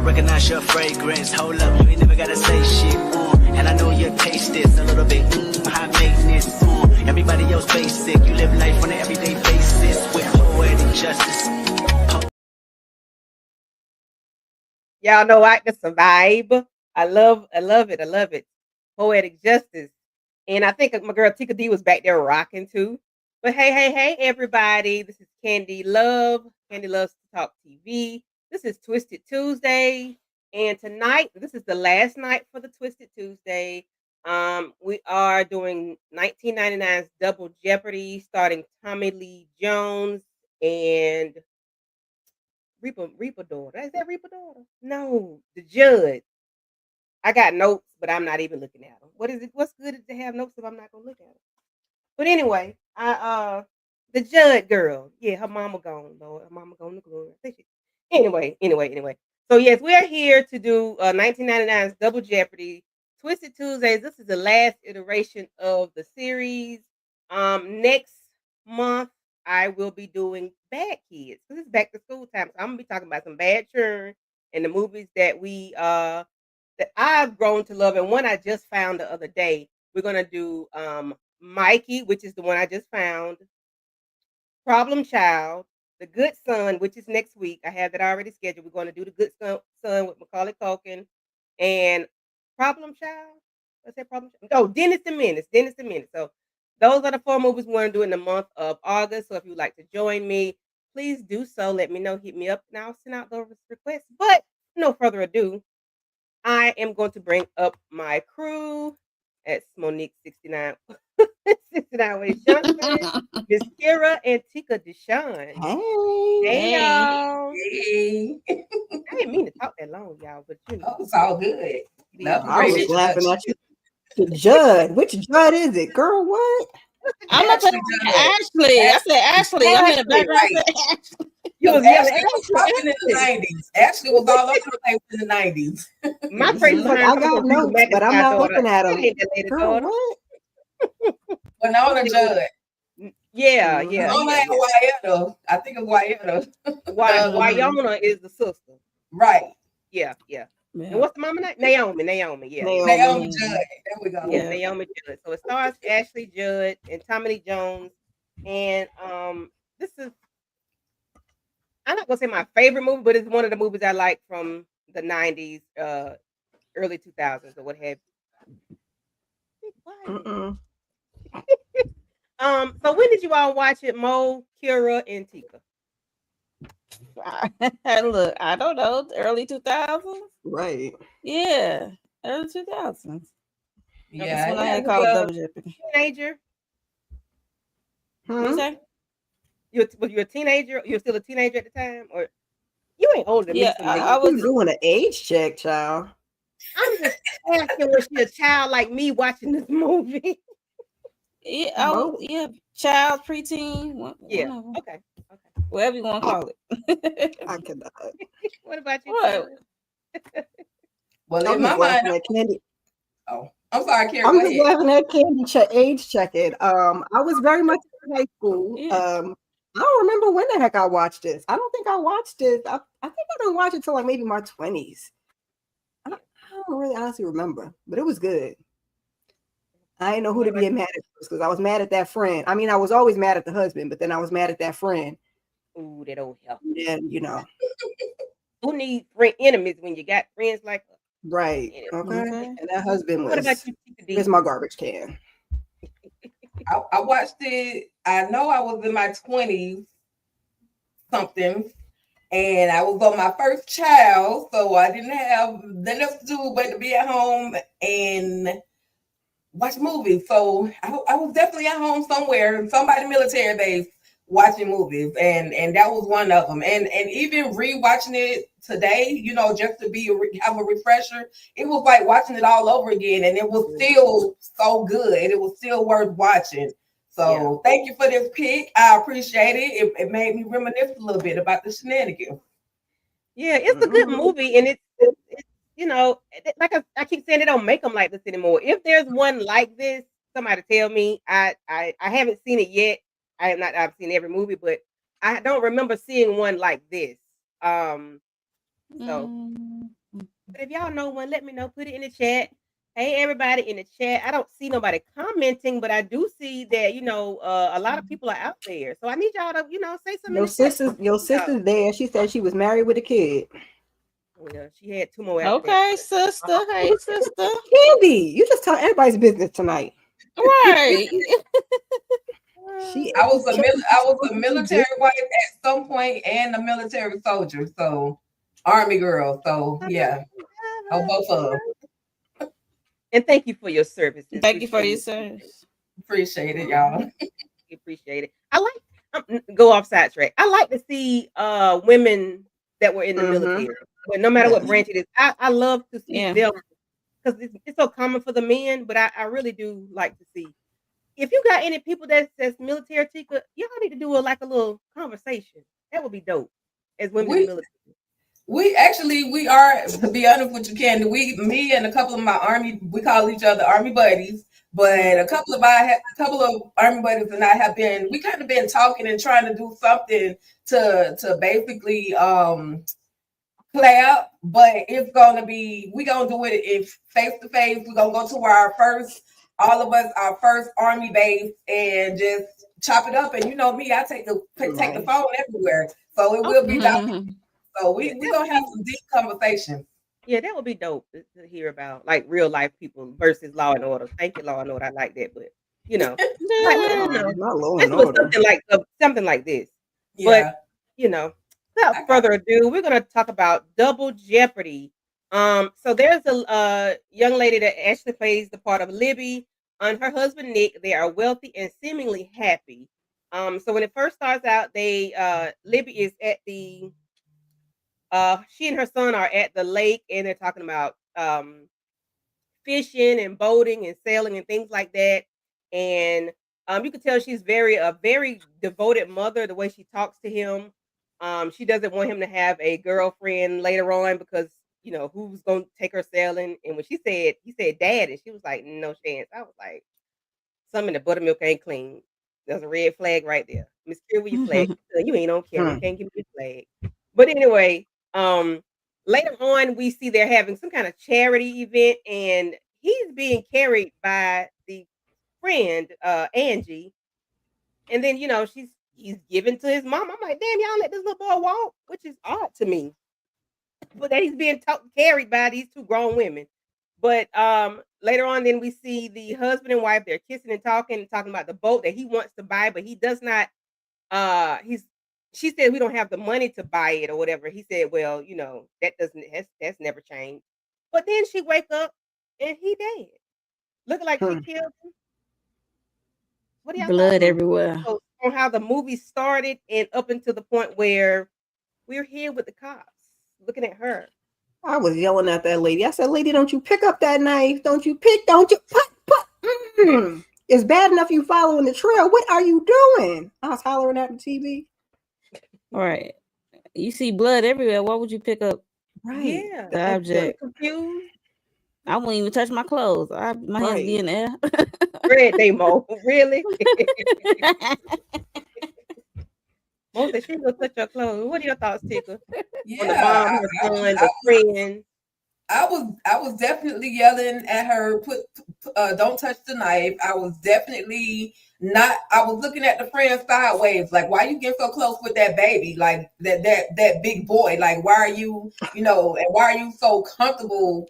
recognize your fragrance. Hold up, you ain't never gotta say shit. And I know your taste is a little bit high maintenance. Everybody else basic. You live life on an everyday basis with poetic justice. Y'all know I can survive. I love it. Poetic justice. And I think my girl Tika D was back there rocking too. But hey, everybody. This is Candy Love. Candy Loves to Talk TV. This is Twisted Tuesday. And tonight, this is the last night for the Twisted Tuesday. We are doing 1999's Double Jeopardy, starting Tommy Lee Jones and Reaper daughter. Is that Reaper daughter? No, the judge. I got notes, but I'm not even looking at them. What is it? What's good to have notes if I'm not gonna look at them? But anyway, the judge girl. Yeah, her mama gone, Lord. Her mama gone to glory. Anyway. So yes, we are here to do 1999's Double Jeopardy, Twisted Tuesdays. This is the last iteration of the series. Next month I will be doing Bad Kids because it's back to school time. So I'm gonna be talking about some bad churn and the movies that we that I've grown to love, and one I just found the other day. We're gonna do Mikey, which is the one I just found, Problem Child, The Good Son, which is next week. I have that already scheduled. We're going to do The Good Son with Macaulay Culkin and Problem Child. What's that Problem Child? Oh, Dennis the Menace. So those are the 4 movies we want to do in the month of August. So if you'd like to join me, please do so. Let me know. Hit me up, and I'll send out those requests. But no further ado, I am going to bring up my crew. At Monique 69 with Johnson, Miss Kira and Tika Deshawn. Hey y'all. Hey. I didn't mean to talk that long, y'all, but you know. It's all good. I was laughing at you. The Judd. Which Judd is it? Girl, what? I'm not saying Ashley. I said Ashley. I'm in the background. Right. You was Ashley was popping in the 90s. Ashlly was all over the place in the 90s. My friends I got notes, but I'm not looking at them. Girl, what? Winona Judd. Yeah. Winona and Wyatta. I think it's Wyatta. Wyona is the sister. Right. Yeah. And what's the mama name? Naomi. Yeah. Naomi Judd. There we go. Yeah, Naomi Judd. So it stars Ashley Judd and Tommy Lee Jones. And this is, I'm not gonna say my favorite movie, but it's one of the movies I like from the 90s, early 2000s, or what have you. So when did you all watch it, Mo, Kira, and Tika? Look, I don't know, early 2000s. Right. Yeah, early 2000s. Yeah, that's when I had called Double Jeopardy. Teenager. What you say? You're a teenager. You're still a teenager at the time, or you ain't older than me. I was doing an age check, child. I'm just asking, was she a child like me watching this movie? Yeah, child, preteen. Yeah. Okay. Whatever you want to call it. I cannot. What about you? What? Well, in my mind, Candy. Oh, I'm sorry, Karen. I'm just laughing at Candy age checking. I was very much in high school. Yeah. I don't remember when the heck I watched this. I don't think I watched it. I think I didn't watch it till like maybe my 20s. I don't really honestly remember, but it was good. I didn't know who to be mad at because I was mad at that friend. I mean, I was always mad at the husband, but then I was mad at that friend. Ooh, that old hell. And who need enemies when you got friends like us? Right. Okay. And that husband was. What about you? Here's my garbage can. I watched it. I know I was in my 20s something, and I was on my first child, so I didn't have nothing else to do but to be at home and watch movies. So I was definitely at home somewhere, somebody military base, watching movies, and that was one of them. And even rewatching it today, just to have a refresher, it was like watching it all over again, and it was still so good. It was still worth watching. So Thank you for this pick. I appreciate it. It made me reminisce a little bit about the shenanigans. Yeah, it's a good movie, and it's like I keep saying, they don't make them like this anymore. If there's one like this, somebody tell me. I haven't seen it yet. I've seen every movie, but I don't remember seeing one like this. So But if y'all know one, let me know. Put it in the chat. Hey, everybody in the chat. I don't see nobody commenting, but I do see that, a lot of people are out there. So I need y'all to, say something in the chat. Your sister's there. She said she was married with a kid. Yeah, she had 2 more after Okay, that. sister. Hey, sister. Candy, you just tell everybody's business tonight. Right. She I was a military wife at some point and a military soldier, so Army girl. So yeah, on both of them. And thank you for your services. Thank you for Appreciate your it. service. Appreciate it, y'all. Appreciate it. I like go off sidetrack. I like to see women that were in the military, but no matter what branch it is, I love to see them because it's so common for the men. But I really do like to see if you got any people that's military, Tika, y'all need to do a little conversation. That would be dope as women in the military. We are, to be honest with you, Candy, me and a couple of my Army, we call each other Army buddies, but a couple of Army buddies and I we kind of been talking and trying to do something to basically play up, but we're gonna do it if face to face. We're gonna go to all of us, our first Army base and just chop it up. And you know me, I take the phone everywhere. So it will be so we gonna have some deep conversations. Yeah, that would be dope to hear about, like real life people versus Law and Order. Thank you, Law and Order. I like that, but not Law and let's do Order. something like this. Yeah. But without further ado, we're gonna talk about Double Jeopardy. So there's a young lady that actually plays the part of Libby. And her husband Nick. They are wealthy and seemingly happy. So when it first starts out, Libby is at the she and her son are at the lake and they're talking about fishing and boating and sailing and things like that. And you can tell she's a very devoted mother the way she talks to him. She doesn't want him to have a girlfriend later on because who's gonna take her sailing. And when he said dad, and she was like, no chance. I was like, something in the buttermilk ain't clean. There's a red flag right there. Miss Carrie, your flag. You ain't on camera. You can't give me the flag. But anyway, later on we see they're having some kind of charity event, and he's being carried by the friend Angie, and then he's given to his mom. I'm like, damn, y'all let this little boy walk, which is odd to me. But that he's being carried by these 2 grown women. But later on, then we see the husband and wife. They're kissing and talking about the boat that he wants to buy, but he does not. She said we don't have the money to buy it or whatever. He said, well, that's never changed. But then she wake up and he dead, looking like she killed him. What do y'all Blood everywhere. So, on how the movie started and up until the point where we're here with the cops looking at her. I was yelling at that lady. I said, lady, don't you pick up that knife. Don't you put. It's bad enough you following the trail. What are you doing? I was hollering at the TV. All right. You see blood everywhere. Why would you pick up the object? Confused. I wouldn't even touch my clothes. My hands be in the air. Red Demo, really? Most of she gonna touch your clothes. What are your thoughts, Tika? Yeah, on the mom, her son, the friend. I was definitely yelling at her, don't touch the knife. I was definitely not. I was looking at the friend sideways, like, why you get so close with that baby, like that big boy, like, why are you, and why are you so comfortable,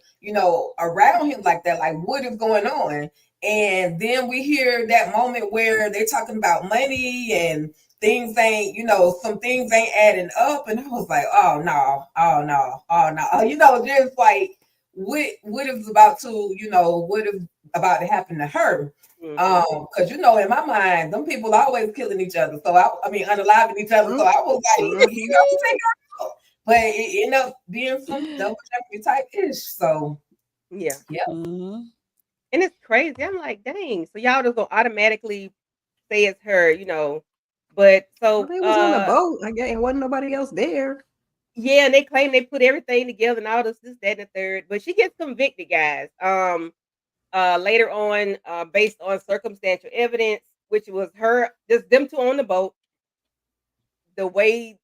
around him like that? Like, what is going on? And then we hear that moment where they're talking about money and things ain't, some things ain't adding up. And I was like, oh no, just like what is about to, what is about to happen to her. Because in my mind, them people always killing each other. So I mean unaliving each other. So I was like, take her out. But it ended up being some double jeopardy type ish. So yeah. Mm-hmm. And it's crazy. I'm like, dang. So y'all just gonna automatically say it's her, But so they was on a boat, I guess, and wasn't nobody else there. Yeah, and they claim they put everything together and all this, that, and the third. But she gets convicted, guys. Later on, based on circumstantial evidence, which was just them 2 on the boat. The way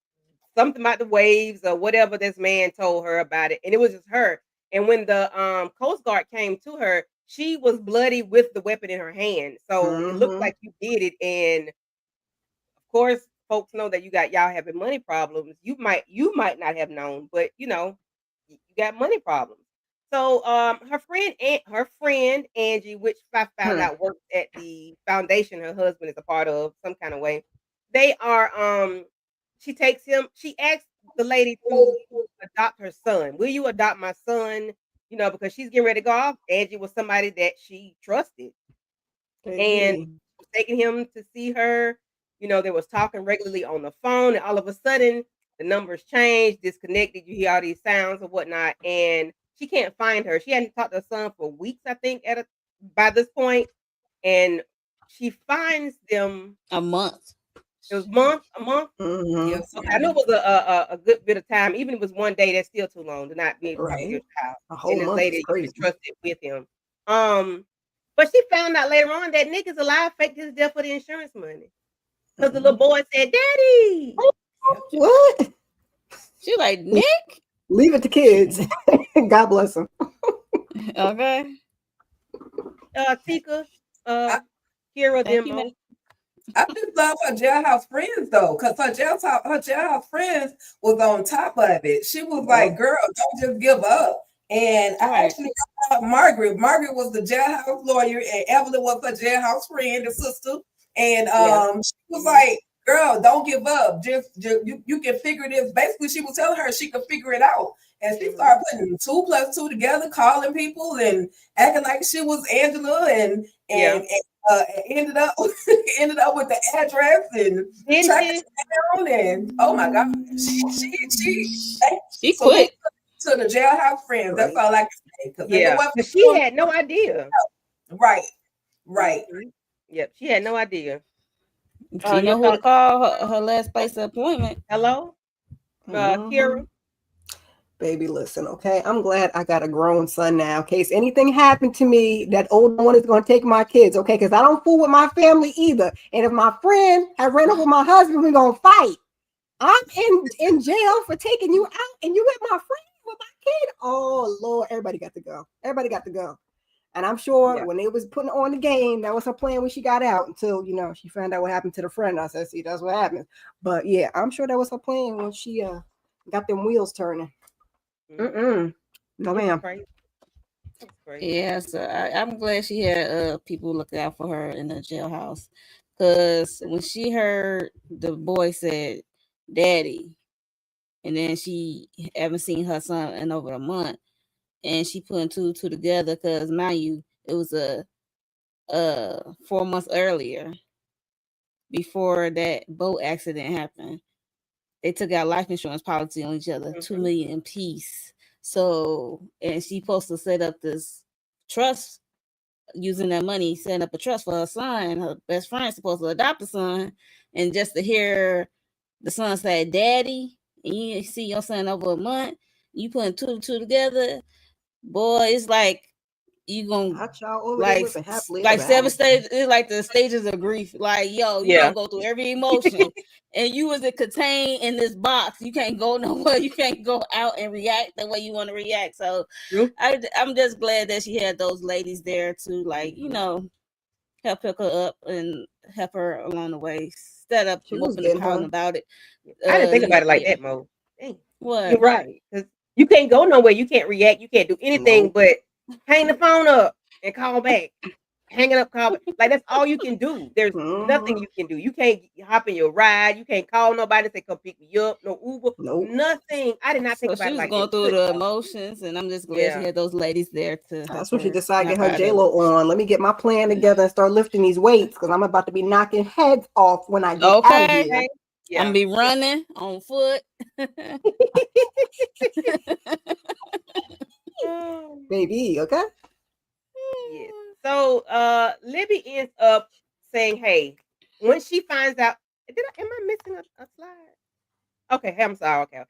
something about the waves or whatever this man told her about it, and it was just her. And when the Coast Guard came to her, she was bloody with the weapon in her hand. So it looked like you did it, and of course, folks know that y'all having money problems. You might not have known, but you know, you got money problems. So her friend Angie, which I found out works at the foundation her husband is a part of, some kind of way. They are she asked the lady to adopt her son. Will you adopt my son? You know, because she's getting ready to go off. Angie was somebody that she trusted. And Baby. was taking him to see her. You know, they was talking regularly on the phone, and all of a sudden the numbers changed, disconnected. You hear all these sounds and whatnot, and she can't find her. She hadn't talked to her son for weeks, I think, by this point, and she finds them. A month. It was a month. Yes, Okay, I know it was a good bit of time. Even if it was one day, that's still too long to not be able to talk to your Right. child. A whole And this month is lady you can crazy. trust it with him. But she found out later on that Nick is alive, faked his death for the insurance money. Because the little boy said, "Daddy." What? She like, Nick? Leave it to kids. God bless them. Okay. Tika, I- Kira, Thank you, Demo. ma'am. I just love her jailhouse friends though, because her jailhouse friends was on top of it. She was like, "Girl, don't just give up." And I Right. actually got Margaret. Margaret was the jailhouse lawyer, and Evelyn was her jailhouse friend and sister. And she was like, "Girl, don't give up. Just you can figure this." Basically, she was telling her she could figure it out, and she started putting 2 plus 2 together, calling people and acting like she was Angela, and ended up ended up with the address and Didn't tracking she? it down. And oh my God, she She so quit. to the jailhouse friends. That's all I can say. Because if it Yeah. wasn't But for she them, had no idea. right, right. Mhm. Yep. She had no idea. She Your know who to thoughts? call her last place of appointment. Hello? Kira? Baby, listen, okay? I'm glad I got a grown son now. In case anything happened to me, that older one is going to take my kids, okay? Because I don't fool with my family either. And if my friend had ran over my husband, we're going to fight. I'm in jail for taking you out, and you with my friend, with my kid. Oh, Lord, everybody got to go. Everybody got to go. And I'm sure when they was putting on the game, that was her plan when she got out until, you know, she found out what happened to the friend. I said, see, that's what happens. But yeah, I'm sure that was her plan when she got them wheels turning. No, ma'am. That's crazy. Yeah, so I'm glad she had people looking out for her in the jailhouse. Because when she heard the boy said, "Daddy," and then she haven't seen her son in over a month, and she putting two together, because mind you, it was 4 months earlier before that boat accident happened. They took out life insurance policy on each other, $2 million apiece. So, and she supposed to set up this trust using that money, setting up a trust for her son. Her best friend's supposed to adopt the son, and just to hear the son say, "Daddy," and you see your son over a month, you putting two together, boy, it's like you gonna like 7 stages. It's like the stages of grief. Like, yo, you gonna go through every emotion, and you was contained in this box. You can't go nowhere. You can't go out and react the way you want to react. So, I'm just glad that she had those ladies there to, like, you know, help pick her up and help her along the way. Instead of moping and pouting about it. I didn't think about it like that, Mo. Dang. What? You're right. Because you can't go nowhere. You can't react. You can't do anything but hang the phone up and call back. Hang it up, call back. Like, that's all you can do. There's nothing you can do. You can't hop in your ride. You can't call nobody and say, "Come pick me up." No Uber. Nothing. I did not think about she it was like going that. through the emotions, and I'm just glad she had those ladies there to help That's when she her decided to snap get her out of J-Lo on. Let me get my plan together and start lifting these weights, because I'm about to be knocking heads off when I get out of here. I'm be running on foot. Baby, okay? Yes. So Libby ends up saying, "Hey," when she finds out, am I missing a slide? Okay, hey, I'm sorry. Okay.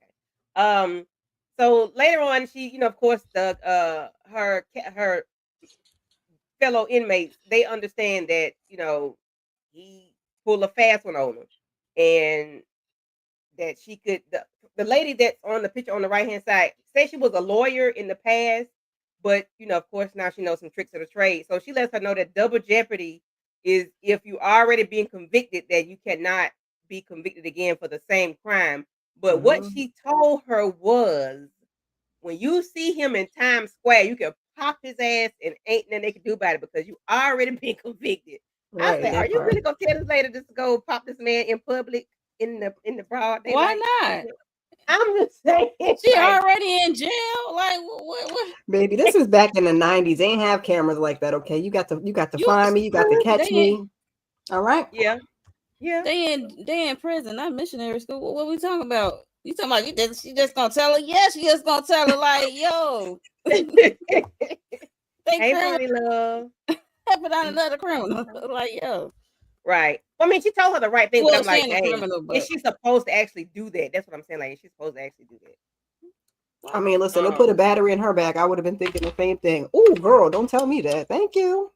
So later on, she, you know, of course, the her fellow inmates, they understand that, you know, he pulled a fast one on them, and that she could. the lady that's on the picture on the right hand side, say she was a lawyer in the past, but of course now she knows some tricks of the trade. So she lets her know that double jeopardy is if you already been convicted, that you cannot be convicted again for the same crime. But what she told her was, when you see him in Times Square, you can pop his ass and ain't nothing they can do about it because you already been convicted. I said, are you really gonna tell this lady just to go pop this man in public in the broad daylight? Why not? I'm just saying. She already in jail. Like what? Baby, this is back in the 90s. They ain't have cameras like that. Okay, you got to find me. You got to catch me. All right. Yeah. They in prison, not missionary school. What we talking about? You talking about she just gonna tell her? Yeah, she just gonna tell her like, yo. Hey, Bonnie love. Put on another criminal. Like, yo. Right. I mean, she told her the right thing, Well, but I'm like, hey, criminal, but... is she supposed to actually do that? That's what I'm saying. Like, is she supposed to actually do that? I mean, listen, they put a battery in her back. I would have been thinking the same thing. Oh, girl, don't tell me that. Thank you.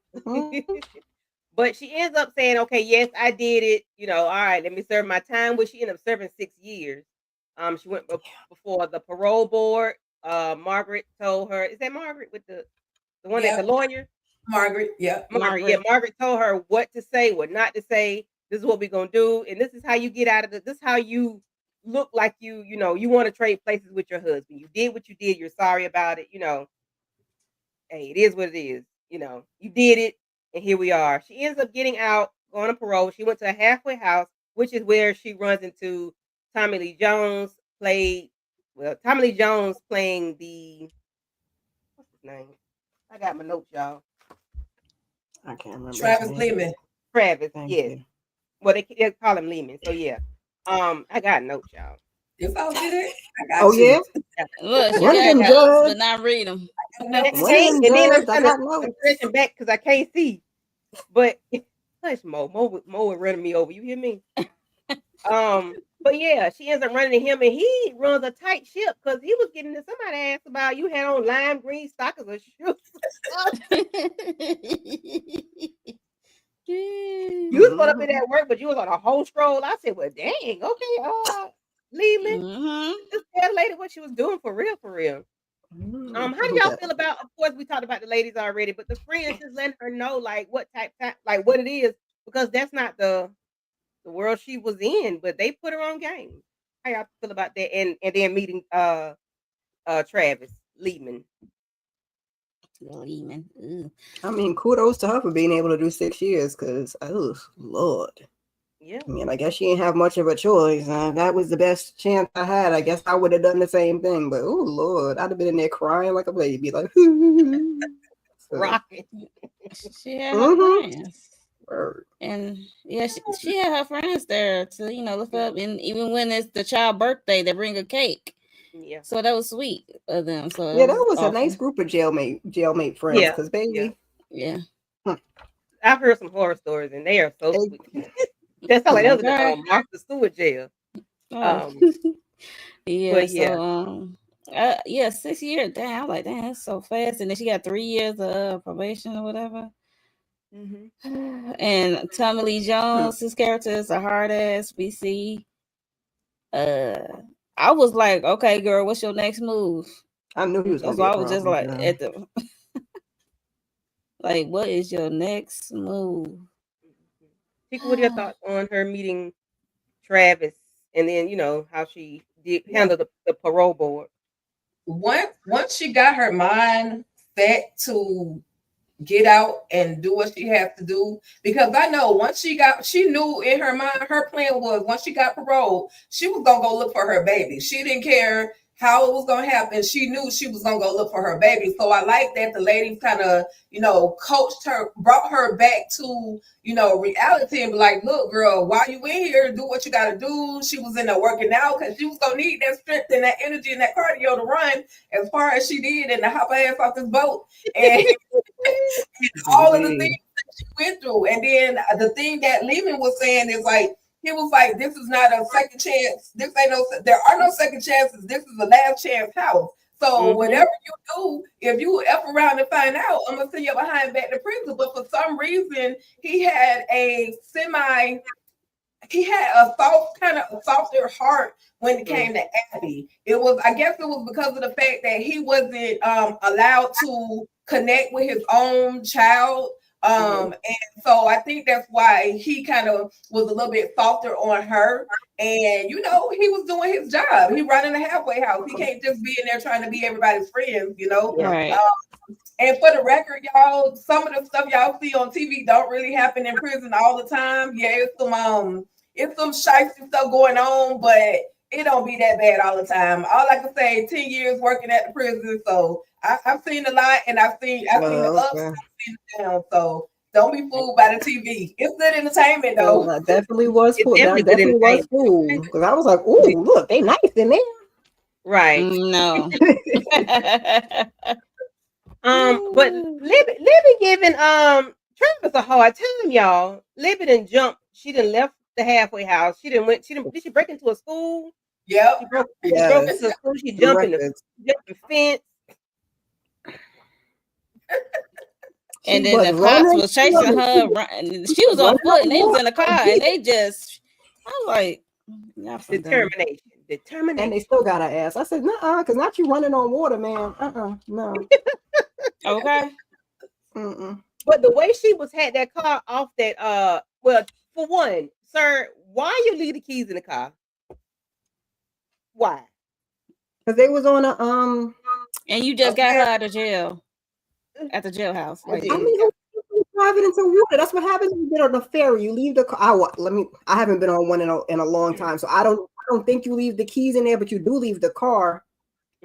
But she ends up saying, okay, yes, I did it. All right, let me serve my time. Well, she ended up serving 6 years. She went before the parole board. Margaret told her, is that Margaret with the one that's the lawyer? Margaret, yeah. Margaret told her what to say, what not to say. This is what we're gonna do, and this is how you get out of it. This is how you look like you want to trade places with your husband. You did what you did. You're sorry about it. Hey, it is what it is. You did it, and here we are. She ends up getting out, going on parole. She went to a halfway house, which is where she runs into Tommy Lee Jones. Tommy Lee Jones playing what's his name? I got my notes, y'all. I can't remember. Travis Lehman. Travis, yes. Well, they call him Lehman. So yeah. I got notes, y'all. If I did it, I got you. Yeah. Look, she got notes, but not read them. And then I'm stretching back because I can't see. But hush, Mo was running me over. You hear me? But yeah, she ends up running to him, and he runs a tight ship because he was getting to somebody asked about you had on lime green stockings or shoes. You was supposed to be at work, but you was on a whole stroll. I said, well, dang, okay, Leland. Just tell the lady what she was doing for real. How do y'all feel about? Of course, we talked about the ladies already, but the friends just letting her know like what like what it is, because that's not the world she was in, but they put her on game. How y'all feel about that? And then meeting Travis Lehman. I mean, kudos to her for being able to do 6 years, because oh Lord. Yeah. I mean, I guess she didn't have much of a choice. That was the best chance I had. I guess I would have done the same thing. But oh Lord, I'd have been in there crying like a baby, like rocking. She had her friends. And yeah, she had her friends there to lift up, and even when it's the child birthday, they bring a cake. Yeah, so that was sweet of them. So yeah, that was awesome. A nice group of jailmate friends. Yeah, because baby, I've heard some horror stories, and they are so sweet. That's how that was in Martha Stewart jail. Yeah, 6 years. Damn, I'm like, damn, that's so fast. And then she got 3 years of probation or whatever. And Tommy Lee Jones, his character is a hard ass. We see. I was like, okay, girl, what's your next move? I knew he was gonna be I was just like at the like, what is your next move? Tika, what are your thoughts on her meeting Travis, and then how she did handle the parole board? Once she got her mind set to get out and do what she has to do, because I know once she knew in her mind, her plan was once she got parole, she was gonna go look for her baby. She didn't care how it was gonna happen. She knew she was gonna go look for her baby. So I like that the lady kind of, coached her, brought her back to, reality, and be like, look, girl, while you in here, do what you gotta do. She was in there working out because she was gonna need that strength and that energy and that cardio to run as far as she did and to hop her ass off this boat. And all of the things that she went through. And then the thing that Lehman was saying is like, he was like, this is not a second chance. There are no second chances. This is a last chance house. So whatever you do, if you F around and find out, I'm gonna send you behind back to prison. But for some reason, he had a he had a softer heart when it came to Abby. I guess it was because of the fact that he wasn't allowed to connect with his own child. And so I think that's why he kind of was a little bit softer on her. And he was doing his job. He running a halfway house. He can't just be in there trying to be everybody's friend, Right. And for the record, y'all, some of the stuff y'all see on TV don't really happen in prison all the time. Yeah, it's some shiesty stuff going on, but it don't be that bad all the time. All I can say, 10 years working at the prison, so I've seen a lot, and I've seen the ups, I've seen the downs. So don't be fooled by the TV. It's good entertainment, though. That definitely was It's cool. That definitely good definitely was cool. Because I was like, ooh, look, they nice in there. Right. No. But Libby giving Travis a hard time, y'all. Libby done jumped. She done left the halfway house. Did she break into a school? Yep. She broke into a school. She jumped in the fence. And then the cops was chasing her. She was on foot, and they was in the car, and they just, I was like, determination. And they still got her ass. I said, because not you running on water, man. No. Okay. But the way she had that car off that, well, for one, sir, why you leave the keys in the car? Why? Because they was on a and you just got her out of jail at the jailhouse. Like, I mean, driving into water. That's what happens when you get on the ferry. You leave the car. I haven't been on one in a long time, so I don't think you leave the keys in there, but you do leave the car.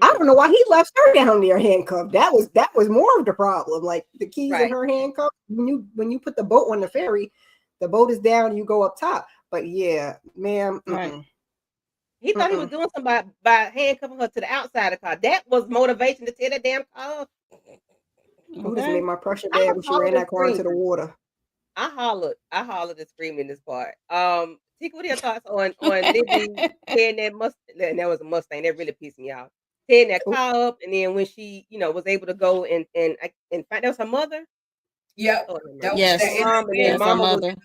I don't know why he left her down there handcuffed. That was more of the problem. Like the keys in her handcuffed. When you put the boat on the ferry, the boat is down and you go up top. But yeah, ma'am. Right. He thought he was doing something by handcuffing her to the outside of the car. That was motivation to tear that damn car up. Who just made my pressure bad when she ran that car into the water? I hollered and screamed in this part. Tika, what are your thoughts on Libby tearing that Mustang? And that was a Mustang. That really pissed me off. Tearing that car up, and then when she, was able to go and find, that was her mother. Yep. Yes. Mom, and then Mama was, her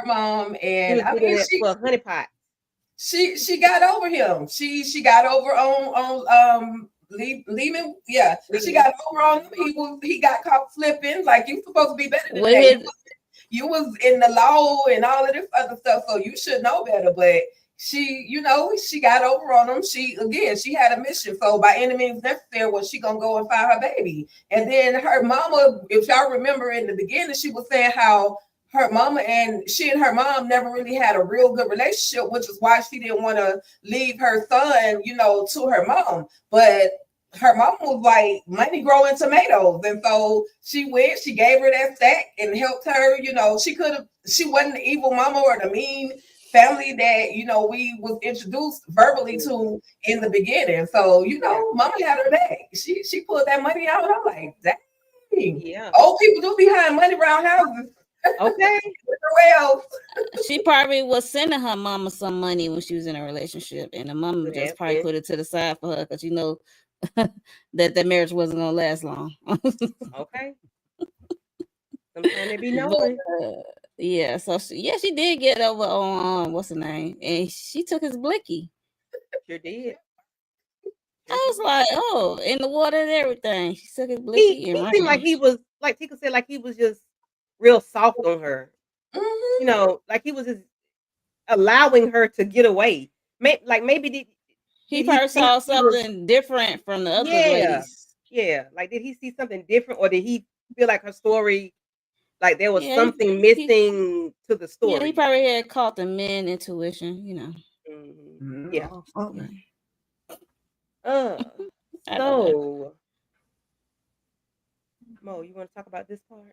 mom, and I mean, she for a honeypot. She got over him. She got over on Lehman. Yeah, she got over on him. He got caught flipping. Like, you supposed to be better than that. You was in the law and all of this other stuff, so you should know better. But she got over on him. She had a mission. So by any means necessary, was she gonna go and find her baby? And then her mama, if y'all remember in the beginning, she was saying how her mama and her mom never really had a real good relationship, which is why she didn't want to leave her son, to her mom. But her mom was like, money growing tomatoes. And so she gave her that stack and helped her. She wasn't the evil mama or the mean family that, we was introduced verbally to in the beginning. So, mama had her back. She pulled that money out. I'm like, dang. Yeah. Old people do behind money around houses. Okay. Well, she probably was sending her mama some money when she was in a relationship, and the mama just probably put it to the side for her because that marriage wasn't gonna last long. Okay. Sometimes they be knowing. Yeah. So she did get over on what's her name, and she took his blicky. Sure did. I was like, oh, in the water and everything. She took his blicky. He seemed like he was, like Tika said, like he was just real soft on her. Like he was just allowing her to get away. Maybe he probably saw something different from the other ladies. Yeah. Like, did he see something different, or did he feel like her story, like there was something missing to the story? Yeah, he probably had caught the men intuition, Mm-hmm. Yeah. So, Mo, you want to talk about this part?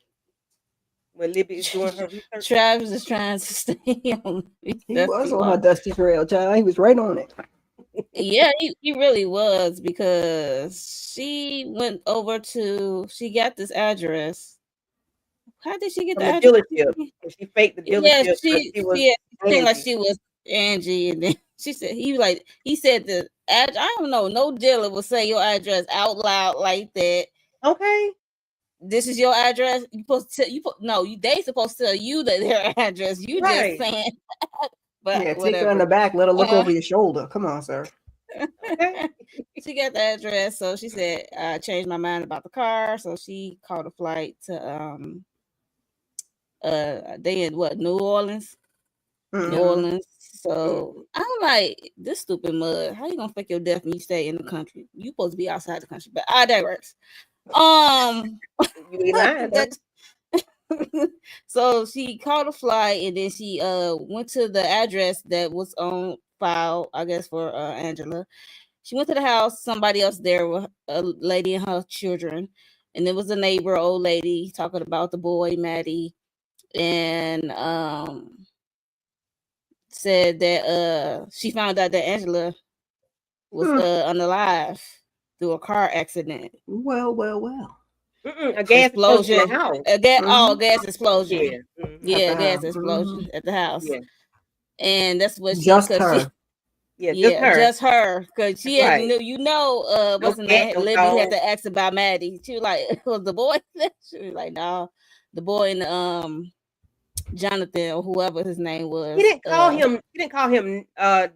When Libby is doing her research? Travis is trying to stay on. He was on her dusty trail, child. He was right on it. Yeah, he really was, because she went over she got this address. How did she get the address? Dealership. She faked the dealership. Yeah, she seemed like she was Angie, and then she said he said the address. I don't know, no dealer will say your address out loud like that. Okay. this is your address. You supposed to they supposed to tell you that their address. You Right. just saying, but Yeah, whatever. take her in the back. Let her look over your shoulder. Come on, sir. Okay. She got the address, so she said, "I changed my mind about the car." So she called a flight to they in what, New Orleans. New Orleans. So I'm like, this stupid mud. How you gonna fake your death when you stay in the country? You supposed to be outside the country, but I digress. You be lying, that, so she called a flight and then she went to the address that was on file, I guess, for Angela. She went to the house, somebody else there with a lady and her children, and there was a neighbor, old lady, talking about the boy Maddie, and said that she found out that Angela was unalive through a car accident. Well. A gas explosion in the house. Gas explosion. Yeah. Gas explosion at the house. Yeah. And that's what just her. Just her. Because she had what's the name? Libby had to ask about Maddie. She was like, was the boy? She was like, no, the boy and Jonathan or whoever his name was. She didn't call him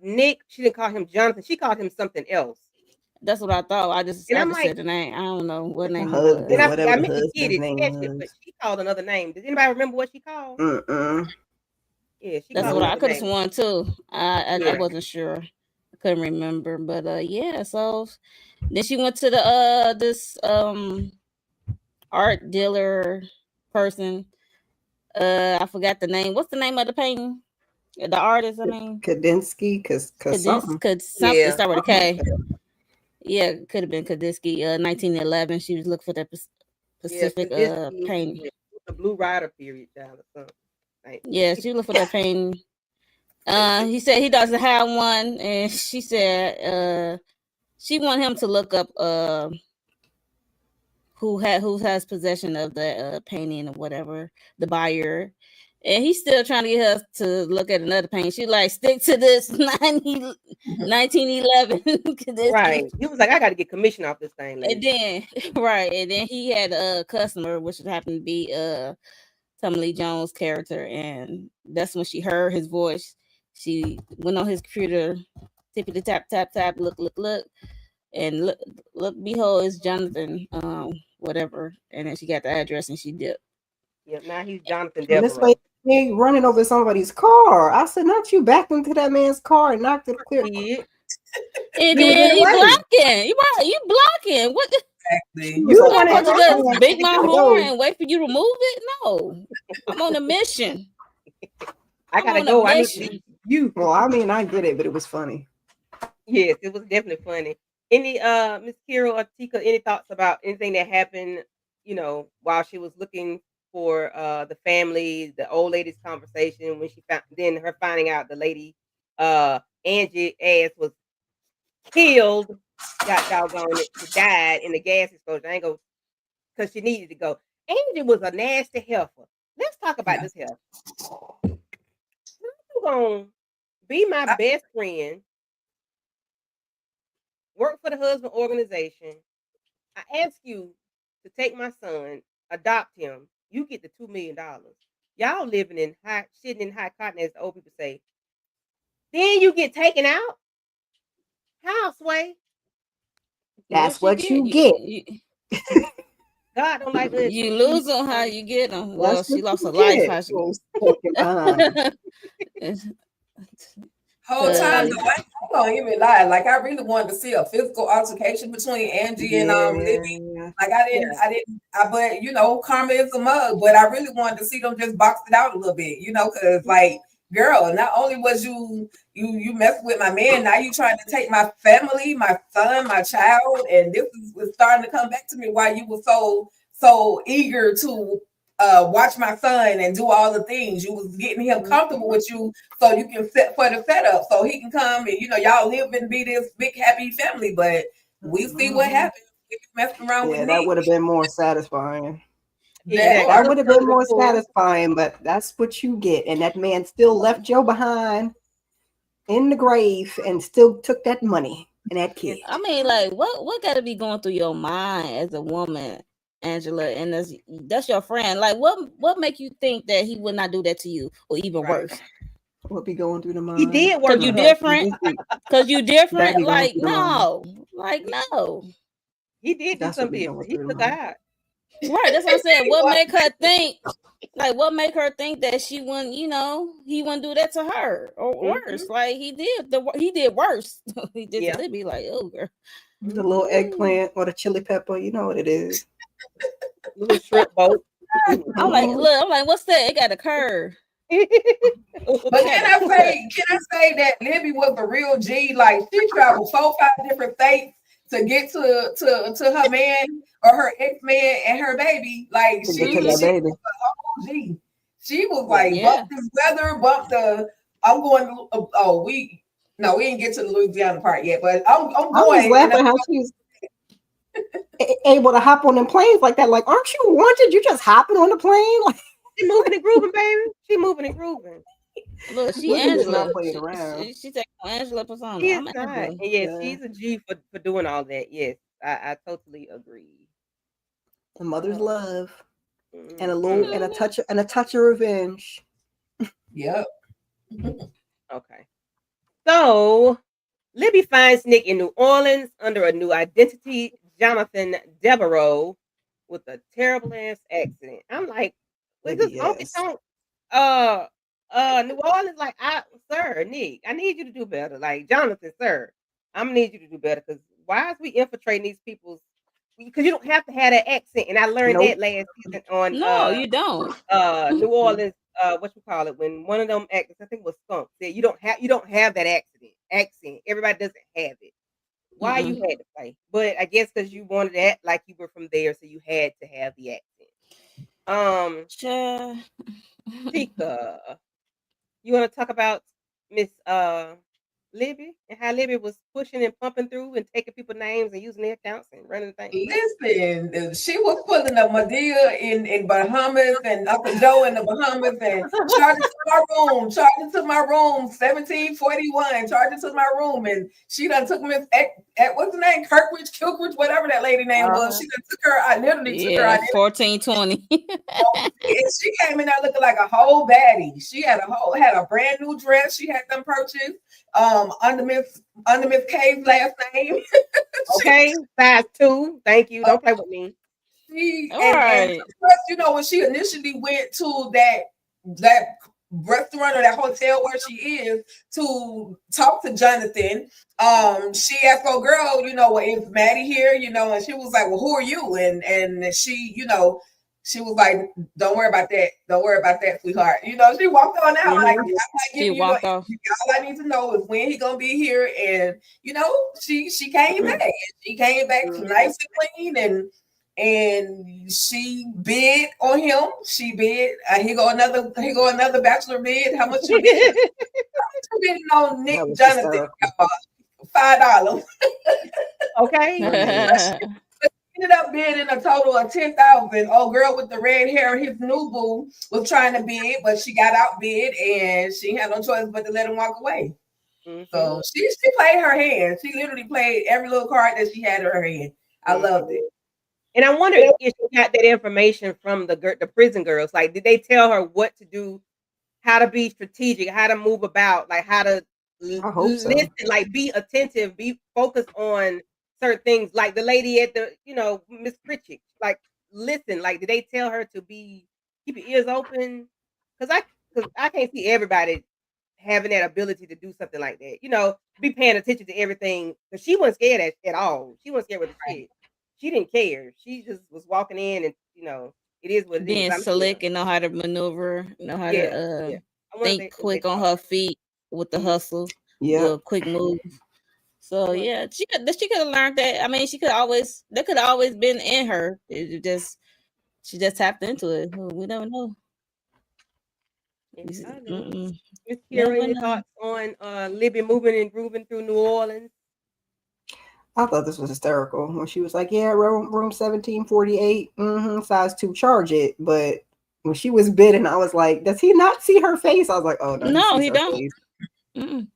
Nick. She didn't call him Jonathan. She called him something else. That's what I thought. I just said the name. I don't know what name it was. And I meant to get it, but she called another name. Does anybody remember what she called? Yeah, that's what I could have sworn too. I wasn't sure. I couldn't remember, but yeah. So then she went to the this art dealer person. I forgot the name. What's the name of the painting? The artist, I mean, Kandinsky, something. Something start with a K. Yeah, could have been Kandinsky. 1911. She was looking for that Pacific painting. Yeah, the Blue Rider period, child, or something. Right. Yeah, she looked for that painting. He said he doesn't have one, and she said she wanted him to look up who has possession of the painting or whatever, the buyer. And he's still trying to get her to look at another painting. She like, stick to this 1911. Right. He was like, I got to get commission off this thing. Lady. And then he had a customer, which happened to be Tommy Lee Jones' character, and that's when she heard his voice. She went on his computer, tippity tap tap tap, look, and look, behold, it's Jonathan, whatever. And then she got the address and she dipped. Yep, now he's Jonathan Devereaux. This way, he running over somebody's car. I said, not you backed into that man's car and knocked it clear. And then you blocking. You blocking. What? Exactly. You want to just beat my horn and wait for you to move it? No, I'm on a mission. I gotta go. I need to see you. Well, I mean, I get it, but it was funny. Yes, it was definitely funny. Any Miss Kira or Tika, any thoughts about anything that happened, while she was looking for the family, the old lady's conversation when she found, then her finding out the lady Angie ass was killed, got doggone it, she died in the gas explosion. I ain't go because she needed to go. Angie was a nasty heifer. Let's talk about this heifer. You gonna be my best friend, work for the husband organization. I ask you to take my son, adopt him. You get the $2 million. Y'all living in sitting in high cotton, as the old people say. Then you get taken out. How, Sway? That's what you get. God don't like us. You lose on how you get them. Well, she lost her life. Whole time though, I ain't gonna even lie. Like I really wanted to see a physical altercation between Angie and Libby. Like I didn't. But karma is a mug. But I really wanted to see them just box it out a little bit. Because like, girl, not only was you messing with my man, now you trying to take my family, my son, my child, and this was starting to come back to me. Why you were so eager to watch my son and do all the things. You was getting him comfortable with you so you can set for the setup so he can come and y'all live and be this big happy family. But we see what happens if you mess around with me. That would have been more satisfying. Yeah, that would have been more satisfying, but that's what you get. And that man still left Joe behind in the grave and still took that money and that kid. I mean, like, what got to be going through your mind as a woman Angela, and that's your friend. Like, what make you think that he would not do that to you, or even worse? What be going through the mind? He did work. Because you different. Because you different. Like no. He did do something different. He took out. Right. That's what I'm saying. What make her think? Like, what make her think that she wouldn't? He wouldn't do that to her or worse. Like he did. He did worse. He did to Libby. Like, oh girl. The little eggplant or the chili pepper, you know what it is. Little shrimp boat. I'm like, what's that? It got a curve. But can I say that Libby was a real G? Like she traveled 4-5 different states to get to her man or her ex-man and her baby. Like she was a whole G. She was like, bump this weather, bump the. I'm going. We didn't get to the Louisiana part yet, but I'm going. I was laughing how she's able to hop on them planes like that. Like, aren't you wanted? You just hopping on the plane? Like, she moving and grooving, baby. She moving and grooving. Look, she Angela. Playing around. She taking Angela persona. She is not. And she's a G for doing all that. Yes, I totally agree. A mother's love and a little and a touch of revenge. Yep. Okay. So Libby finds Nick in New Orleans under a new identity, Jonathan Devereaux, with a terrible ass accident. I'm like, was this honky tonk? New Orleans, like, sir, Nick, I need you to do better. Like, Jonathan, sir, I'm gonna need you to do better because why is we infiltrating these people's? Because you don't have to have that accent, and I learned that last season on. No, you don't. New Orleans, when one of them actors, I think it was Skunk, said you don't have that accent. Everybody doesn't have it. Why you had to play? But I guess because you wanted to act like you were from there, so you had to have the accent. Tika, you want to talk about Miss Libby and how Libby was pushing and pumping through and taking people's names and using their accounts and running things? Listen, she was pulling up Medea in Bahamas and Uncle Joe in the Bahamas and charging to my room, 1741, charging to my room, and she done took Miss at what's the name, Kilkridge, whatever that lady name was. She done took her. I literally took her. 1420. And she came in there looking like a whole baddie. She had a brand new dress. She had them purchased. Under Miss K's last name. Okay, size 2. Thank you. Don't play with me. And when she initially went to that restaurant or that hotel where she is to talk to Jonathan, she asked, "Oh, girl, is Maddie here?" And she was like, "Well, who are you?" And she, she was like, "Don't worry about that. Don't worry about that, sweetheart." She walked on out like, she walked off. All I need to know is when he gonna be here, and she came back. She came back nice and clean, and she bid on him. She bid. Here go another bachelor bid. How much you bid? How much you bidding on Nick Jonathan? $5. Okay. Ended up bidding a total of $10,000. Old girl with the red hair, his new boo, was trying to bid, but she got outbid and she had no choice but to let him walk away. So she played her hand. She literally played every little card that she had in her hand. I loved it. And I wonder if she got that information from the prison girls. Like, did they tell her what to do, how to be strategic, how to move about, like how to listen, like be attentive, be focused on certain things, like the lady at the, Miss Pritchett, like listen, like did they tell her to keep your ears open? Because I can't see everybody having that ability to do something like that, be paying attention to everything, because she wasn't scared at all. She wasn't scared with the shit. She didn't care. She just was walking in and it is what it being is. Being slick and know how to maneuver, know how to think quick on her feet with the hustle, the quick move. So yeah, she could have learned that. I mean, that could have always been in her. She just tapped into it. We never know. Miss Kira, any thoughts on Libby moving and grooving through New Orleans? I thought this was hysterical when she was like, "Yeah, room 1748, size 2, charge it." But when she was bidding, I was like, "Does he not see her face?" I was like, "Oh no, he don't."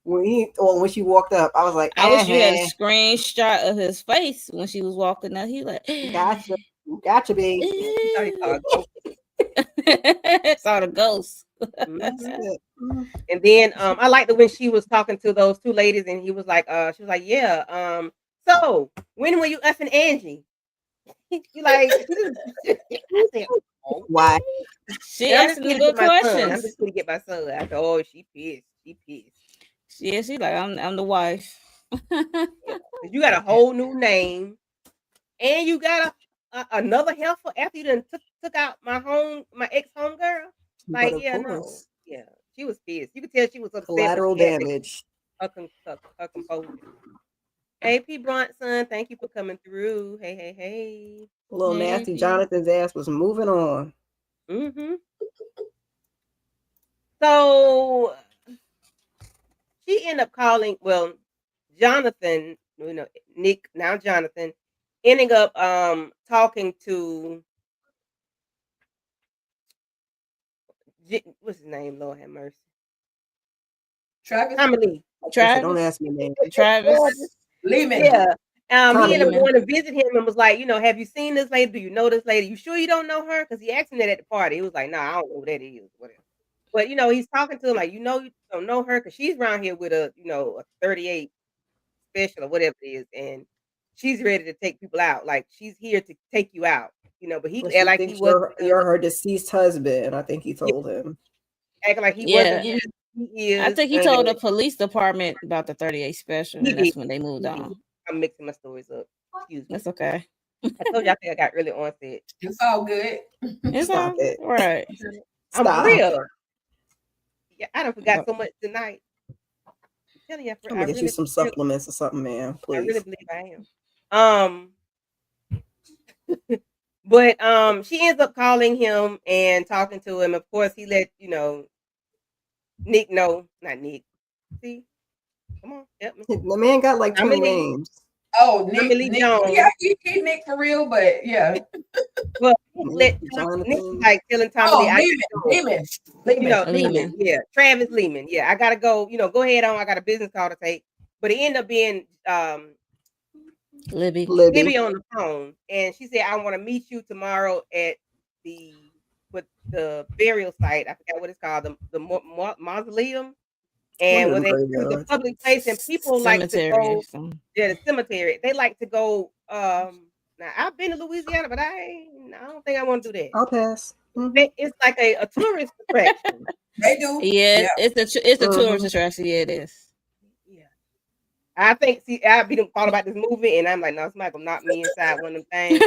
When she walked up, I was like, I wish you had a screenshot of his face when she was walking up. He like, gotcha. Gotcha, babe. He thought he saw a ghost. Saw the ghost. Mhm. And then I liked it when she was talking to those two ladies, and he was like, she was like, yeah, so when were you effing Angie? You like, I said, Why? okay. She And I'm just asking here the to good get my son. I'm questions. just here to get my son. I said, oh, she pissed. She pissed. Yeah, she like, I'm the wife. Yeah. 'Cause you got a whole new name, and you got another helper after you done took out my ex home girl. But Like, of yeah, no, course, yeah, she was pissed. You could tell she was upset, but collateral she had damage. her composure. Hey, P. Bronson, thank you for coming through. Hey, hey, hey. Little Hey, nasty P. Jonathan's ass was moving on. Mm-hmm. So she ended up calling, well, Jonathan, Nick, now Jonathan, ending up talking to what's his name? Lord have mercy. Travis Tommy Lee. Listen, don't Travis. ask me, man. Travis. Lehman. Yeah. He ended up Lehman. going to visit him and was like, have you seen this lady? Do you know this lady? You sure you don't know her? Because he asked him that at the party. He was like, no, I don't know who that is. Whatever. But he's talking to him like, you don't know her because she's around here with a 38 special or whatever it is, and she's ready to take people out. Like she's here to take you out. But he Well, act she like he thinks wasn't. you're her deceased husband. I think he told him. Acting like he Yeah. wasn't. He I is. think he told the police department about the 38 special, He and that's did. when they moved He did. on. I'm mixing my stories up. Excuse me. That's okay. I told you I think I got really onset. It's all good. It's Stop all it. right. I'm Stop. real. Yeah, I done forgot so much tonight. I'm telling you, I'm gonna get you some supplements or something, man. Please. I really believe I am. But she ends up calling him and talking to him. Of course, he let Nick know, not Nick. See, come on, help me. The man got like 20 names. Oh, Tommy Lee Nick. Jones. Yeah, he Nick for real, but yeah. Well, Nick like telling Tommy Lee, Lehman. yeah, Travis Lehman. Yeah, I gotta go. Go ahead on. I got a business call to take. But it ended up being Libby on the phone, and she said, "I want to meet you tomorrow at the burial site. I forgot what it's called, the mausoleum, and where the public place, and people like to go. Yeah, the cemetery. They like to go. Now I've been to Louisiana, but I don't think I want to do that. I'll pass. It's like a tourist attraction. They do. Yeah, it's a tourist attraction. Yeah, it is. Yeah. I think, I've been thought about this movie, and I'm like, no, somebody gonna knock me inside one of them things.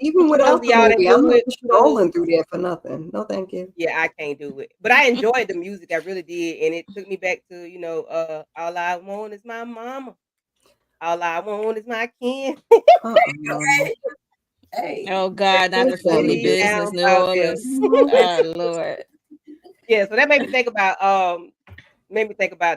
Even without the movie, I'm not rolling through there for nothing. No, thank you. Yeah, I can't do it. But I enjoyed the music. I really did, and it took me back to all I want is my mama. All I want is my kin. Hey. Oh God, not the family business, New Orleans. Oh Lord. Yeah, so that made me think about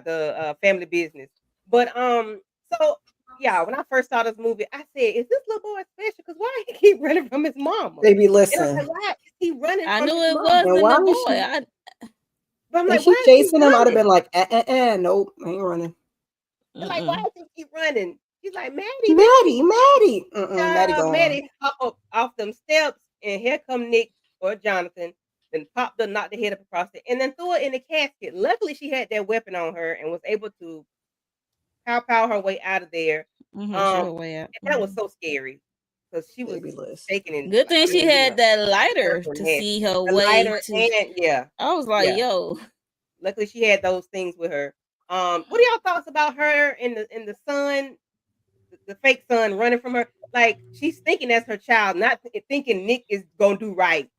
the family business. But so yeah, when I first saw this movie, I said, "Is this little boy special? Because why he keep running from his mama?" Baby, And I was listen. like, why is he running? I from knew his it mama? wasn't And why the is boy. But I'm like, she why is chasing he him? I'd have running? been like, nope, I ain't running. I'm like, why does he keep running? She's like, Maddie. Maddie hop up off them steps, and here come Nick or Jonathan, then knocked the head up across it, and then threw it in the casket. Luckily, she had that weapon on her and was able to pow her way out of there. Way out. And that was so scary because she was shaking. And good thing she had that lighter to see her way. I was like, yo. Luckily, she had those things with her. What are y'all thoughts about her in the sun? The fake son running from her, like she's thinking that's her child, not thinking Nick is gonna do right.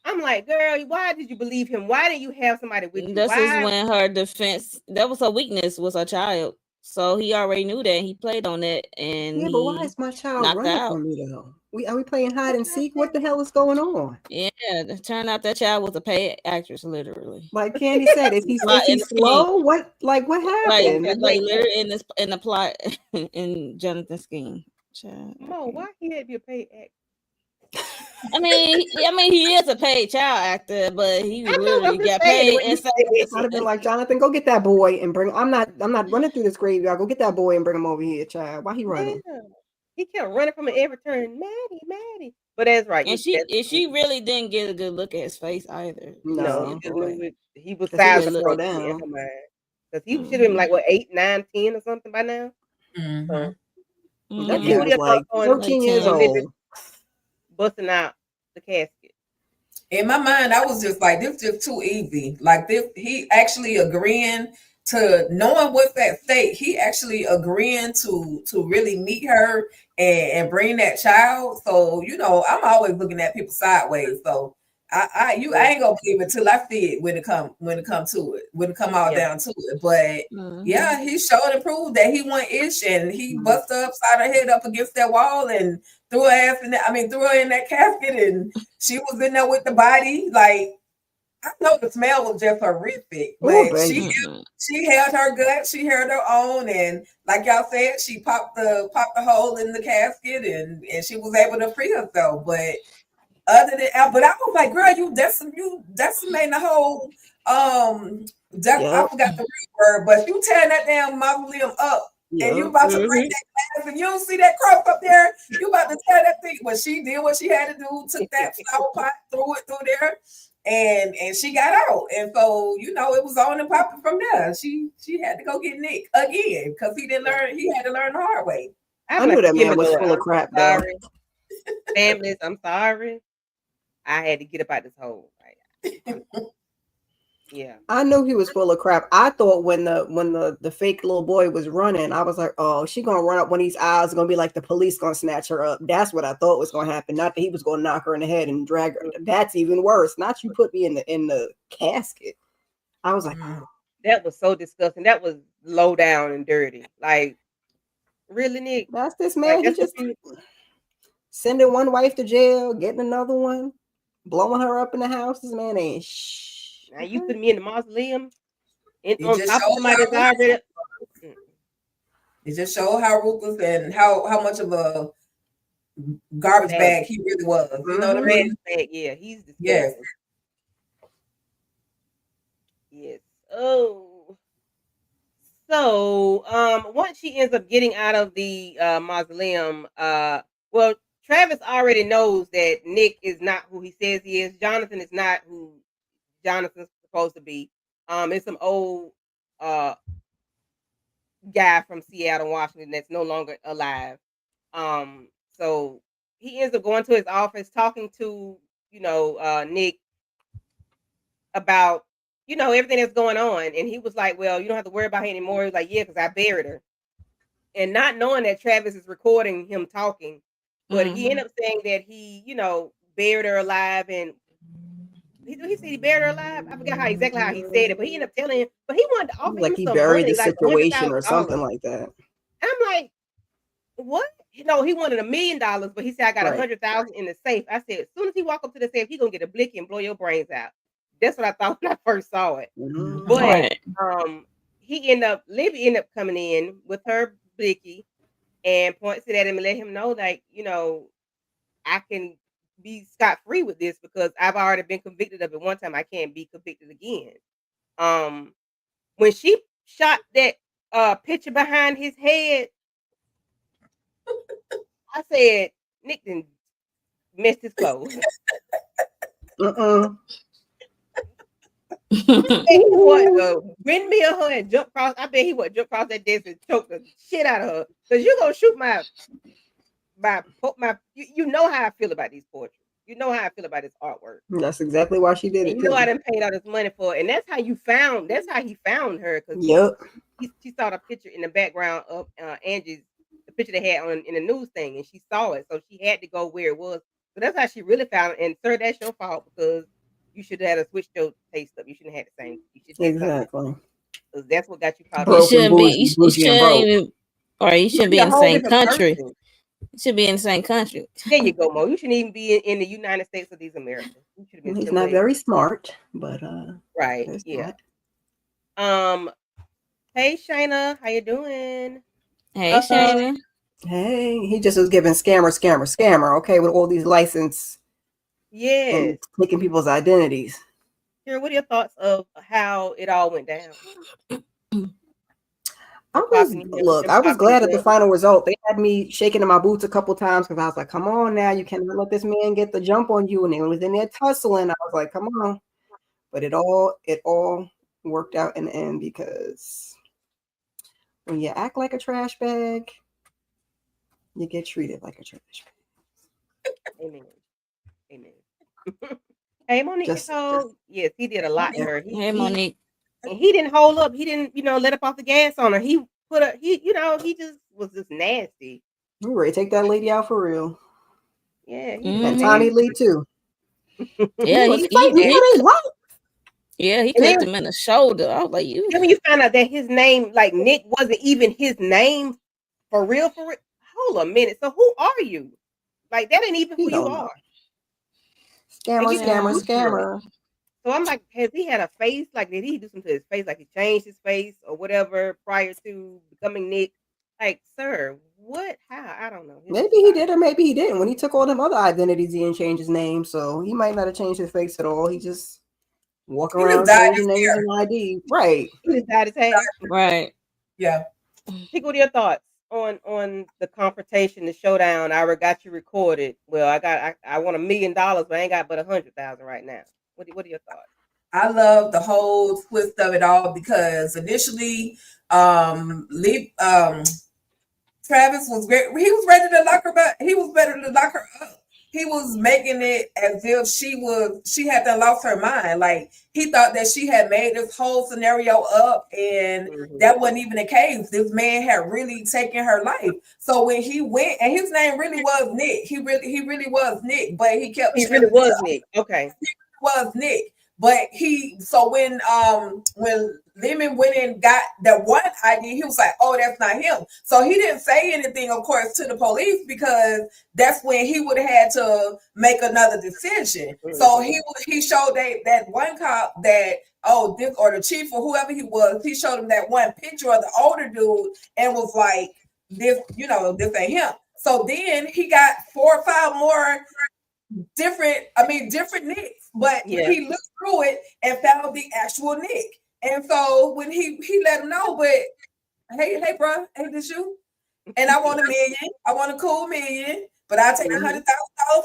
I'm like, girl, why did you believe him? Why didn't you have somebody with you? This is when her defense, that was her weakness, was her child. So he already knew that. He played on it, and yeah, but why is my child running from me though? Are we playing hide and seek? What the hell is going on? Yeah, it turned out that child was a paid actress, literally. Like Candy said, is he slow? What happened? Like literally in the plot in Jonathan's scheme. No, why he had to be a paid actor? I mean, he is a paid child actor, but he literally got paid. I'd have been like, Jonathan, go get that boy and bring. I'm not running through this graveyard. Go get that boy and bring him over here, child. Why he running? Yeah. He kept running from every turn, Maddie. But that's right. And she really didn't get a good look at his face either. No, No. she just knew he was 'Cause he was size slow approaching in down. her mind. Because he should have been like what 8, 9, 10 or something by now. So That let's see kid what was your like thoughts on 13 years Olivia old. busting out the casket. In my mind, I was just like, this just too easy. Like this, he actually agreeing to knowing what's at stake. He actually agreeing to really meet her and bring that child. So I'm always looking at people sideways. So I ain't gonna believe it till I see it when it come to it, when it come all down to it. But yeah, he showed and proved that he want ish, and he busted her upside her head up against that wall and threw her ass in that. I mean, threw her in that casket, and she was in there with the body. Like, I know the smell was just horrific, but she held her gut, she held her own, and like y'all said, she popped the hole in the casket, and she was able to free herself. But other than, but I was like, girl, you decimating the whole I forgot the real word, but you tearing that damn mausoleum up. And you about to break that glass, and you don't see that cross up there. You about to tear that thing. But she did what she had to do. Took that flower pot, threw it through there, and she got out. And so it was on and popping from there. She had to go get Nick again because he didn't learn. He had to learn the hard way. I knew that man was full of crap. Sorry, families. I'm sorry. I had to get up out this hole. Yeah. I knew he was full of crap. I thought when the fake little boy was running, I was like, oh, she gonna run up one of these aisles, gonna be like the police gonna snatch her up. That's what I thought was gonna happen. Not that he was gonna knock her in the head and drag her. That's even worse. Not you put me in the casket. I was like, oh. That was so disgusting. That was low down and dirty. Like, really, Nick? That's this man. He just sending one wife to jail, getting another one, blowing her up in the house. This man ain't shh. Now you put me in the mausoleum on top of somebody that's already. It just showed how ruthless and how much of a garbage bag he really was. You know what I mean? Bag, yeah, he's disgusting. Yes. Oh. So, once she ends up getting out of the mausoleum, well, Travis already knows that Nick is not who he says he is. Jonathan is not who Jonathan's supposed to be. It's some old guy from Seattle, Washington that's no longer alive. So he ends up going to his office, talking to Nick about everything that's going on, and he was like, well, you don't have to worry about her anymore. He was like, yeah, because I buried her. And not knowing that Travis is recording him talking, but he ended up saying that he buried her alive. And he said he buried her alive. I forgot exactly how he said it, but he ended up telling him. But he wanted to offer him he some buried money, the like situation or something like that. I'm like, what? No, he wanted $1 million, but he said I got 100,000 in the safe. I said, as soon as he walk up to the safe, he gonna get a blicky and blow your brains out. That's what I thought when I first saw it. But Libby ended up coming in with her blicky and points it at him and let him know, like, I can be scot-free with this because I've already been convicted of it one time. I can't be convicted again. When she shot that picture behind his head, I said, Nick didn't mess his clothes. Windmill her and jump across. I bet he would jump across that desk and choke the shit out of her. Because you're gonna shoot my you know how I feel about these portraits. You know how I feel about this artwork. That's exactly why she did it. You know I didn't pay all this money for it. And that's how he found her. Because she saw the picture in the background of Angie's, the picture they had in the news thing, and she saw it. So she had to go where it was. So that's how she really found it. And sir, that's your fault because you should have had to switch your taste up. You shouldn't have had the same. Exactly. Because that's what got you caught up. You shouldn't be in the same country. You should be in the same country. There you go, Mo. You shouldn't even be in the United States of these Americans. You should have been. He's not very smart, but right. Yeah. Hey Shayna, how you doing? Hey Shayna. Hey, he just was giving scammer. Okay, with all these license. Yeah. Taking people's identities. Here, what are your thoughts of how it all went down? I was glad at the final result. They had me shaking in my boots a couple times because I was like, come on now, you cannot let this man get the jump on you. And they was in there tussling. I was like, come on. But it all worked out in the end, because when you act like a trash bag, you get treated like a trash bag. Amen. Amen. Hey, Monique. So yes, he did a lot to her. Hey, Monique. And he didn't hold up. He didn't, let up off the gas on her. He just was just nasty. You ready to take that lady out for real? Yeah. And Tommy Lee too. Yeah, he clipped him in the shoulder. I was like, you. Then when you find out that his name, like Nick, wasn't even his name for real. Hold a minute. So who are you? Like, that ain't even who you are. Scammer. So I'm like, has he had a face? Like, did he do something to his face? Like, he changed his face or whatever prior to becoming Nick? Like, sir, what? How? I don't know. Maybe he did or maybe he didn't. When he took all them other identities, he didn't change his name. So he might not have changed his face at all. He just walk around changing names and ID. Right. He just dyed his hair. Right. Yeah. Pick, what are your thoughts on the confrontation, the showdown? I got you recorded. Well, I want $1 million, but I ain't got but 100,000 right now. What are your thoughts? I love the whole twist of it all, because initially, Travis was great. He was ready to lock her back. He was ready to lock her up. He was making it as if she had to lost her mind. Like, he thought that she had made this whole scenario up, and that wasn't even the case. This man had really taken her life. So when he went, and his name really was Nick. He really was Nick, but he kept. He really was Nick. Okay. He was Nick. But when Lemon went and got that one ID, he was like, oh, that's not him. So he didn't say anything, of course, to the police, because that's when he would have had to make another decision. So he showed that one cop that, this, or the chief or whoever he was, he showed him that one picture of the older dude and was like, this ain't him. So then he got 4 or 5 more different Nicks, but he looked through it and found the actual Nick. And so when he let him know, but hey, bro, ain't this you? And I want $1 million. I want a cool $1 million, but I'll take $100,000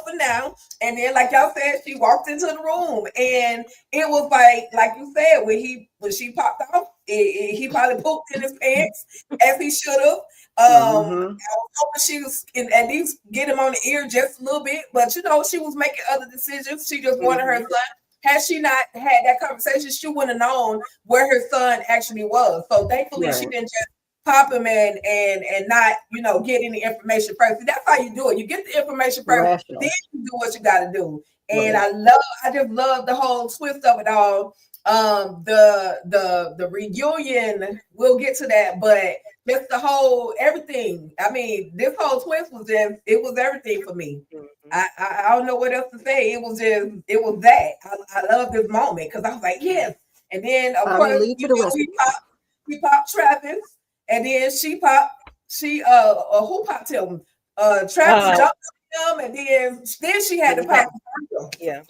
for now. And then, like y'all said, she walked into the room, and it was like you said, when she popped off, he probably pooped in his pants as he should have. I was hoping she was at least get him on the ear just a little bit, but she was making other decisions. She just wanted her son. Had she not had that conversation, she wouldn't have known where her son actually was. So thankfully, she didn't just pop him in and not, get any information first. That's how you do it. You get the information first, then you do what you got to do. And I just love the whole twist of it all. The reunion, we'll get to that, but just the whole everything. I mean, this whole twist was everything for me. I don't know what else to say. It was that. I love this moment, because I was like, yes. And then of course he popped Travis, and then who popped him? Travis jumped on him, and then she had to pop him. Yeah.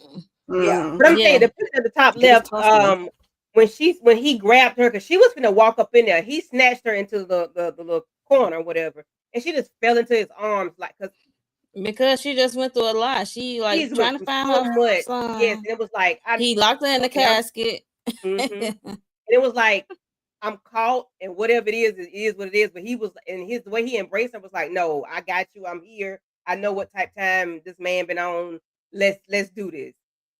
But I'm saying the picture at the top left, when he grabbed her, because she was gonna walk up in there, he snatched her into the little corner or whatever, and she just fell into his arms, like, because she just went through a lot. She trying to find her son. Yes, and it was like he locked her in the casket. And it was like, I'm caught, and whatever it is what it is. But he was, and the way he embraced her was like, no, I got you. I'm here. I know what type time this man been on. Let's do this.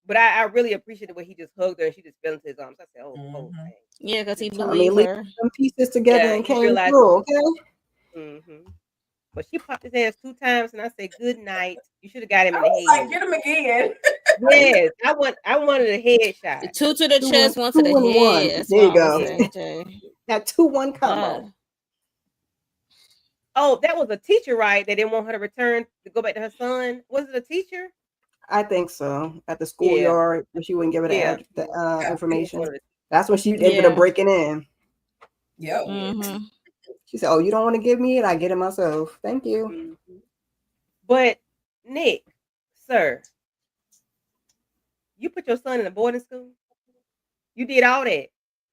But I really appreciate the way he just hugged her and she just fell into his arms. I said, oh, man. Yeah, because he believed her. Some pieces together and came through, okay? But she popped his ass 2 times, and I said, good night. You should have got him in the head. Like, get him again. Yes, I wanted a headshot. 2 to the chest, 1 to the head. There you go. That 2-1 combo. Oh, that was a teacher, right? They didn't want her to return to go back to her son. Was it a teacher? I think so. At the schoolyard, when she wouldn't give her the information. That's when she ended up breaking in. Yep. She said, oh, you don't want to give me it? I get it myself. Thank you. But, Nick, sir, you put your son in a boarding school? You did all that?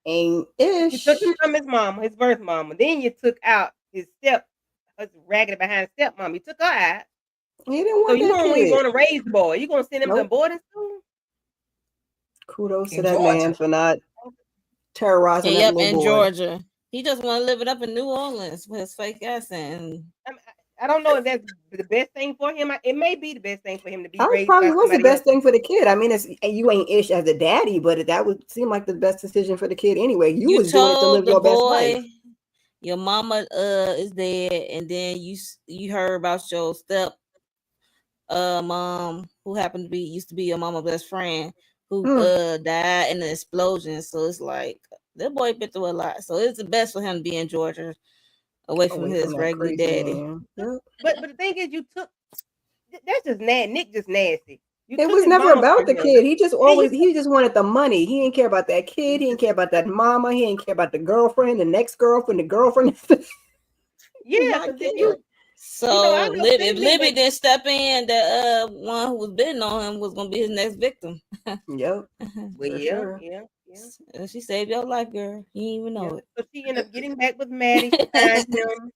ain't You ish. took him from his mama, his birth mama. Then you took out his raggedy behind stepmom. You took her out. He didn't So want you that don't even kid. want to raise the boy. You gonna send him to Nope. boarding school? Kudos to In that Georgia. man for not terrorizing that Yep, little in boy. Georgia. He just want to live it up in New Orleans with his fake accent. And I don't know if that's the best thing for him. It may be the best thing for him to be That raised probably by was the somebody best else. thing for the kid. I mean, you ain't ish as a daddy, but that would seem like the best decision for the kid anyway. You was doing it to live told the your best life. boy your mama is dead, and then you heard about your step mom who happened to be used to be your mama's best friend who died in an explosion. So it's like that boy been through a lot. So it's the best for him to be in Georgia, away from his that regular crazy daddy. man. Yep. But the thing is, that's just Nick just nasty. You It took was his never mama about from the him. kid. He just wanted the money. He didn't care about that kid. He didn't care about that mama. He didn't care about the girlfriend, the next girlfriend, the girlfriend. Yeah, because if so if Libby didn't step in, the one who was bidding on him was gonna be his next victim. Yep. Well, sure. Yeah. She saved your life, girl. You didn't even know it. So she ended up getting back with Maddie. She finds him.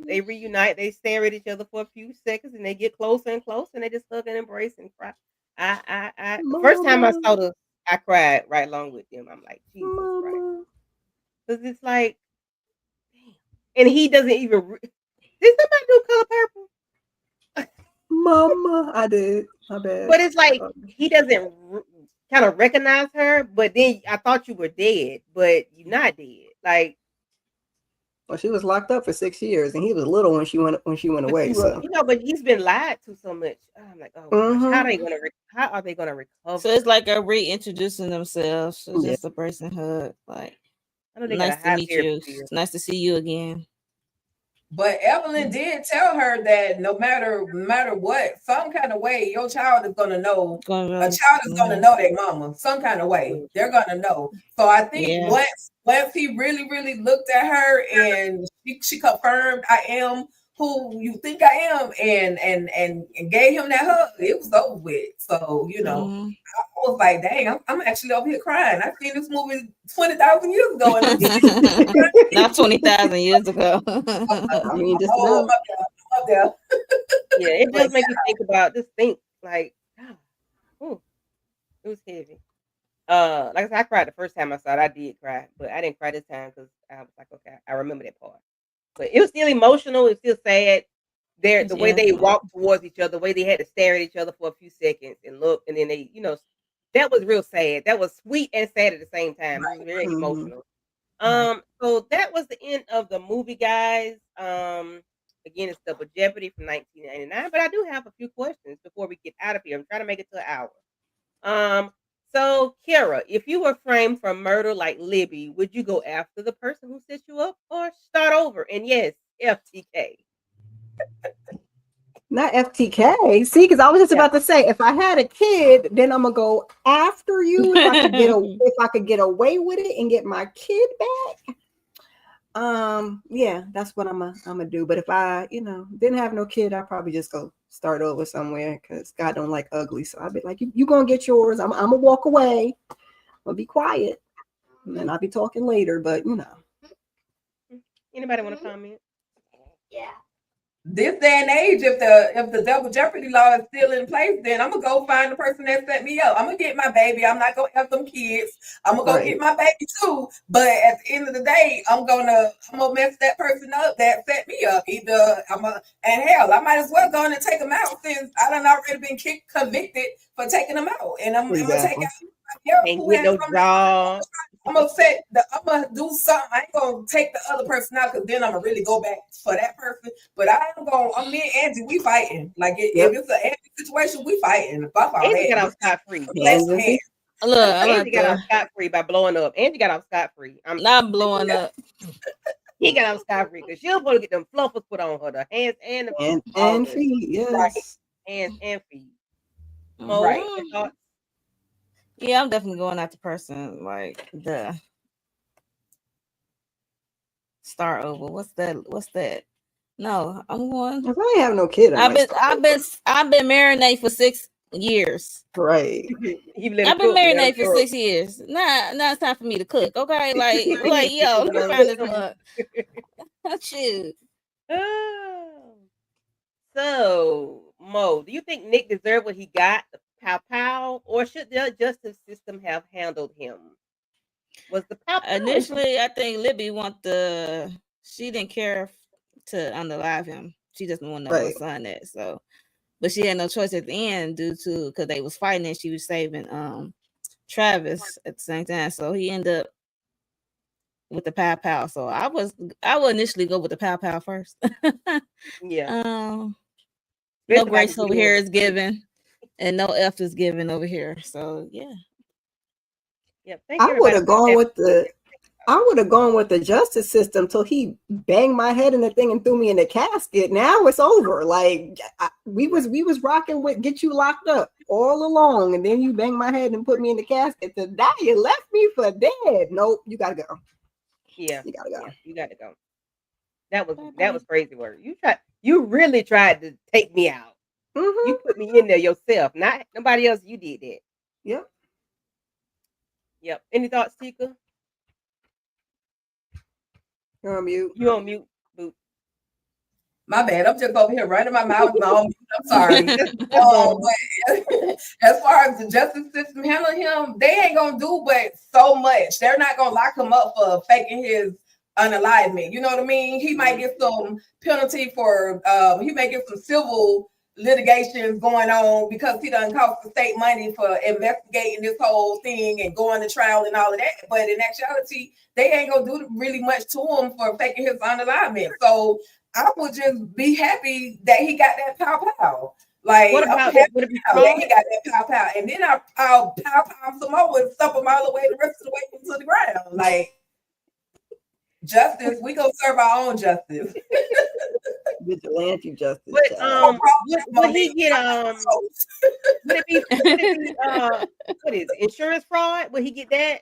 They reunite. They stare at each other for a few seconds, and they get closer and closer, and they just hug and embrace and cry. The first time I saw this, I cried right along with them. I'm like, Jesus Christ, because it's like, damn. And he doesn't even. Did somebody do Color Purple? Mama, I did. My bad. But it's like he doesn't kind of recognize her. But then I thought you were dead, but you're not dead. Like, well, she was locked up for 6 years, and he was little when she went away. So but he's been lied to so much. I'm like, oh gosh, how are they gonna recover? So it's like a reintroducing themselves. It's just a personhood. Like, nice to meet you. It's nice to see you again. But Evelyn did tell her that no matter what, some kind of way, your child is gonna know. A child is gonna know their mama. Some kind of way, they're gonna know. So I think once he really, really looked at her and she confirmed, "I am who you think I am," and gave him that hug, it was over with. So I was like, "Dang, I'm actually over here crying. I've seen this movie 20,000 years ago, and I'm not 20,000 years ago." I mean, just up there. Yeah, it does make you think about this thing. Like, it was heavy. Like I said, I cried the first time I saw it. I did cry, but I didn't cry this time because I was like, okay, I remember that part. But it was still emotional. It was still sad. The way they walked towards each other, the way they had to stare at each other for a few seconds and look, and then they, that was real sad. That was sweet and sad at the same time. It was very emotional. So that was the end of the movie, guys. Again, it's Double Jeopardy from 1999. But I do have a few questions before we get out of here. I'm trying to make it to an hour. So Kara, if you were framed for murder like Libby, would you go after the person who set you up or start over? And yes, FTK. Not FTK. See, because I was just about to say, if I had a kid, then I'm gonna go after you if I could get away with it and get my kid back. Yeah, that's what I'm gonna do. But if I, didn't have no kid, I'd probably just go start over somewhere because God don't like ugly. So I'd be like, you gonna get yours. I'm gonna walk away. I'll be quiet, and then I'll be talking later. But Anybody want to comment? Yeah. This day and age, if the double jeopardy law is still in place, then I'm gonna go find the person that set me up. I'm gonna get my baby. I'm not gonna have them kids. I'm gonna go get my baby too. But at the end of the day, I'm gonna mess that person up that set me up. And hell, I might as well go in and take them out since I done already been convicted for taking them out. And I'm gonna take out Ain't get no job. I'm gonna do something. I ain't gonna take the other person out because then I'm gonna really go back for that person. But me and Angie, we fighting. Like if it's an Angie situation, we fighting. Angie got off scot free. Angie got off scot free by blowing up. Angie got off scot free. I'm not blowing up. He got off scot free because she'll probably get them fluffers put on her, the hands and the feet. Yes, right. Hands and feet. Right. Yeah, I'm definitely going after person like the start over. What's that? No, I'm going. If I ain't have no kid, I've been marinating for years. Right. I've been marinated for 6 years. Now it's time for me to cook. Okay, like yo, let me find this mug. Shoot. So, Mo, do you think Nick deserved what he got, the pow pow, or should the justice system have handled him? Was the pow pow Initially, I think Libby she didn't care to unalive him. She just wanted to know her son that. So, but she had no choice at the end because they was fighting and she was saving Travis at the same time. So he ended up with the pow pow. So I would initially go with the pow pow first. Yeah. No grace over here is given, and no F is given over here. So yeah. Yeah. I would have gone with the justice system till he banged my head in the thing and threw me in the casket. Now it's over. Like we was rocking with get you locked up all along, and then you bang my head and put me in the casket to die. You left me for dead. Nope, you gotta go. Yeah, you gotta go. Yeah, you gotta go. That was crazy work. You really tried to take me out. Mm-hmm. You put me in there yourself, not nobody else. You did that. Yep. Yep. Any thoughts, Tika? You're on mute. You on mute, Boot. My bad. I'm just over here running my mouth. I'm sorry. But as far as the justice system handling him, they ain't gonna do but so much. They're not gonna lock him up for faking his unalivement. You know what I mean? He might get some penalty for he may get some civil litigations going on because he done cost the state money for investigating this whole thing and going to trial and all of that. But in actuality, they ain't gonna do really much to him for faking his unalivement. So I would just be happy that he got that pow pow. Like what about I'm happy that he got that pow pow, and then I'll pow pow some more and stump him all the way the rest of the way to the ground. Like justice, we gonna serve our own justice. Vigilante justice. But would he get would it be what is it, insurance fraud? Would he get that?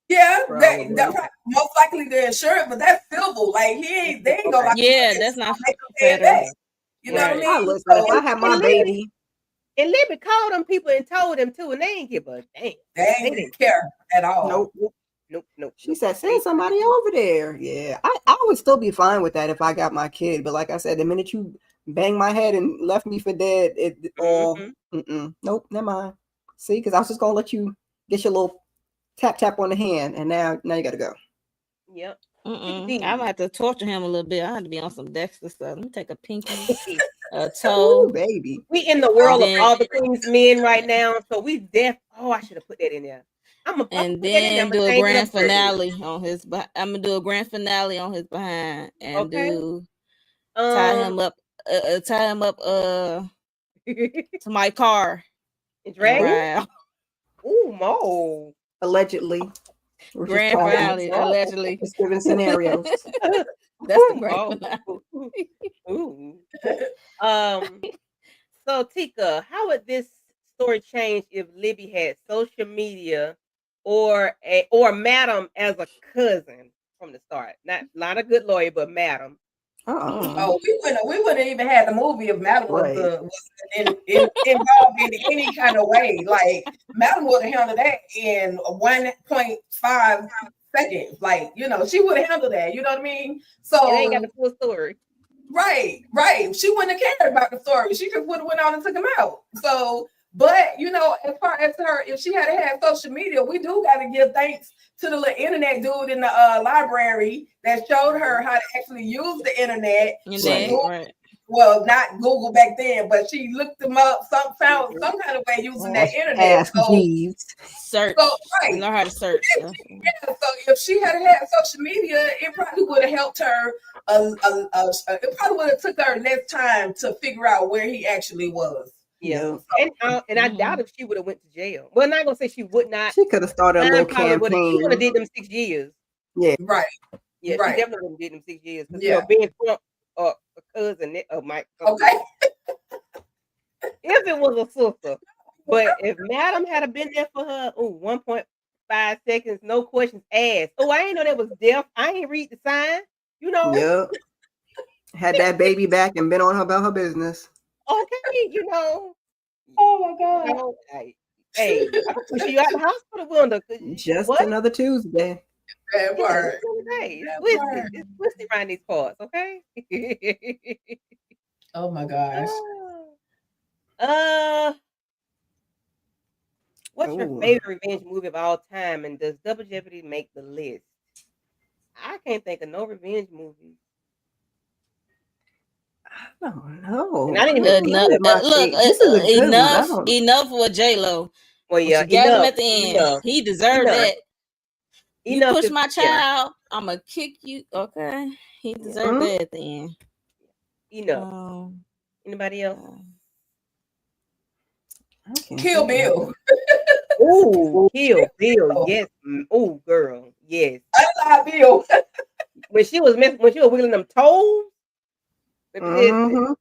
Yeah, that most likely the insurance, but that's civil. Like they ain't gonna like that's not federal. You know what I mean? Listen, if I have my baby. And Libby called them people and told them too, and they ain't give a damn. They didn't care at all. Nope. She said, send somebody over there. Yeah, I would still be fine with that if I got my kid. But like I said, the minute you bang my head and left me for dead, nope, never mind. See, because I was just gonna let you get your little tap on the hand, and now you gotta go. Yep. I'm gonna have to torture him a little bit. I have to be on some Dexter stuff. Let me take a pinky, a toe. Ooh, baby. We in the world of all the things men right now, so we I should have put that in there. And then do a grand finale on his. I'm gonna do a grand finale on his behind and tie him up to my car and drag him. Ooh, Mo. Allegedly. Grand finale, allegedly. Just giving scenarios. That's the grand finale. Ooh. So Tika, how would this story change if Libby had social media or Madam as a cousin from the start? Not a good lawyer, but Madam. Oh, we wouldn't even have the movie if Madam was involved in any kind of way. Like Madam would have handled that in 1.5 seconds. Like, she would have handled that. You know what I mean? So it ain't got the full story. Right. She wouldn't have cared about the story. She just would have went on and took him out. So, but as far as her, if she had had social media, we do got to give thanks to the little internet dude in the library that showed her how to actually use the internet. Well, not Google back then, but she looked them up, found some kind of way using that internet. Search. Know how to search. Yeah, so if she had social media, it probably would have helped her. It probably would have took her less time to figure out where he actually was. Yeah, and I doubt if she would have went to jail. Well, I'm not gonna say she would not. She could have started a little campaign. She would have did them 6 years. Yeah, right. Yeah, right. She definitely would have did them 6 years. Because being from a cousin of Mike. Okay. If it was a sister, but if Madam had been there for her, 1.5 seconds, no questions asked. I ain't know that was deaf. I ain't read the sign. Yep. Had that baby back and been on her about her business. Okay, Oh my God. know, hey, I'm gonna push you out the hospital window. Just What? another Tuesday. That Yeah, part. it's another day. It's That twisted. part. It's twisted around these parts, okay? Oh my gosh. uh, what's your Oh, favorite revenge movie of all time, and does Double Jeopardy make the list? I can't think of no revenge movies, I don't and know. I didn't This even is see Enough, it. in my look, feed. This is a good one. I enough, don't. enough with J Lo. Well, When yeah, she got him enough, at the end, enough, he deserved enough, that. You enough push is my yeah, child, I'ma kick you. Okay, he yeah, deserved that at the end. enough. Um, Anybody else? uh, I can't Kill think of Bill. one. Ooh, Kill Bill, Bill. yes. Ooh, girl, yes. Unalive Bill. When she was wiggling them toes, baby, Mm-hmm.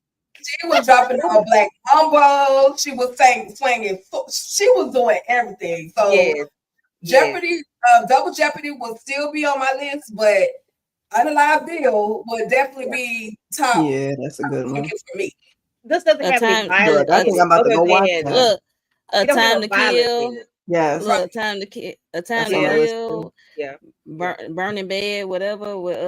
She was dropping her black mambo. She was swinging. She was doing everything. So yes, yes. Jeopardy, Double Jeopardy will still be on my list, but Unalive Bill would definitely Yeah. be top Yeah, that's a good one. ticket for me. This doesn't a have any time, violence Look, I a, in think it, I'm about to other go watch than that. look, a it don't time have to violence kill. in it. Yes, Look, a time to kill. A time that's to on the Yeah, list too. kill. yeah, yeah. Burning bed, whatever. With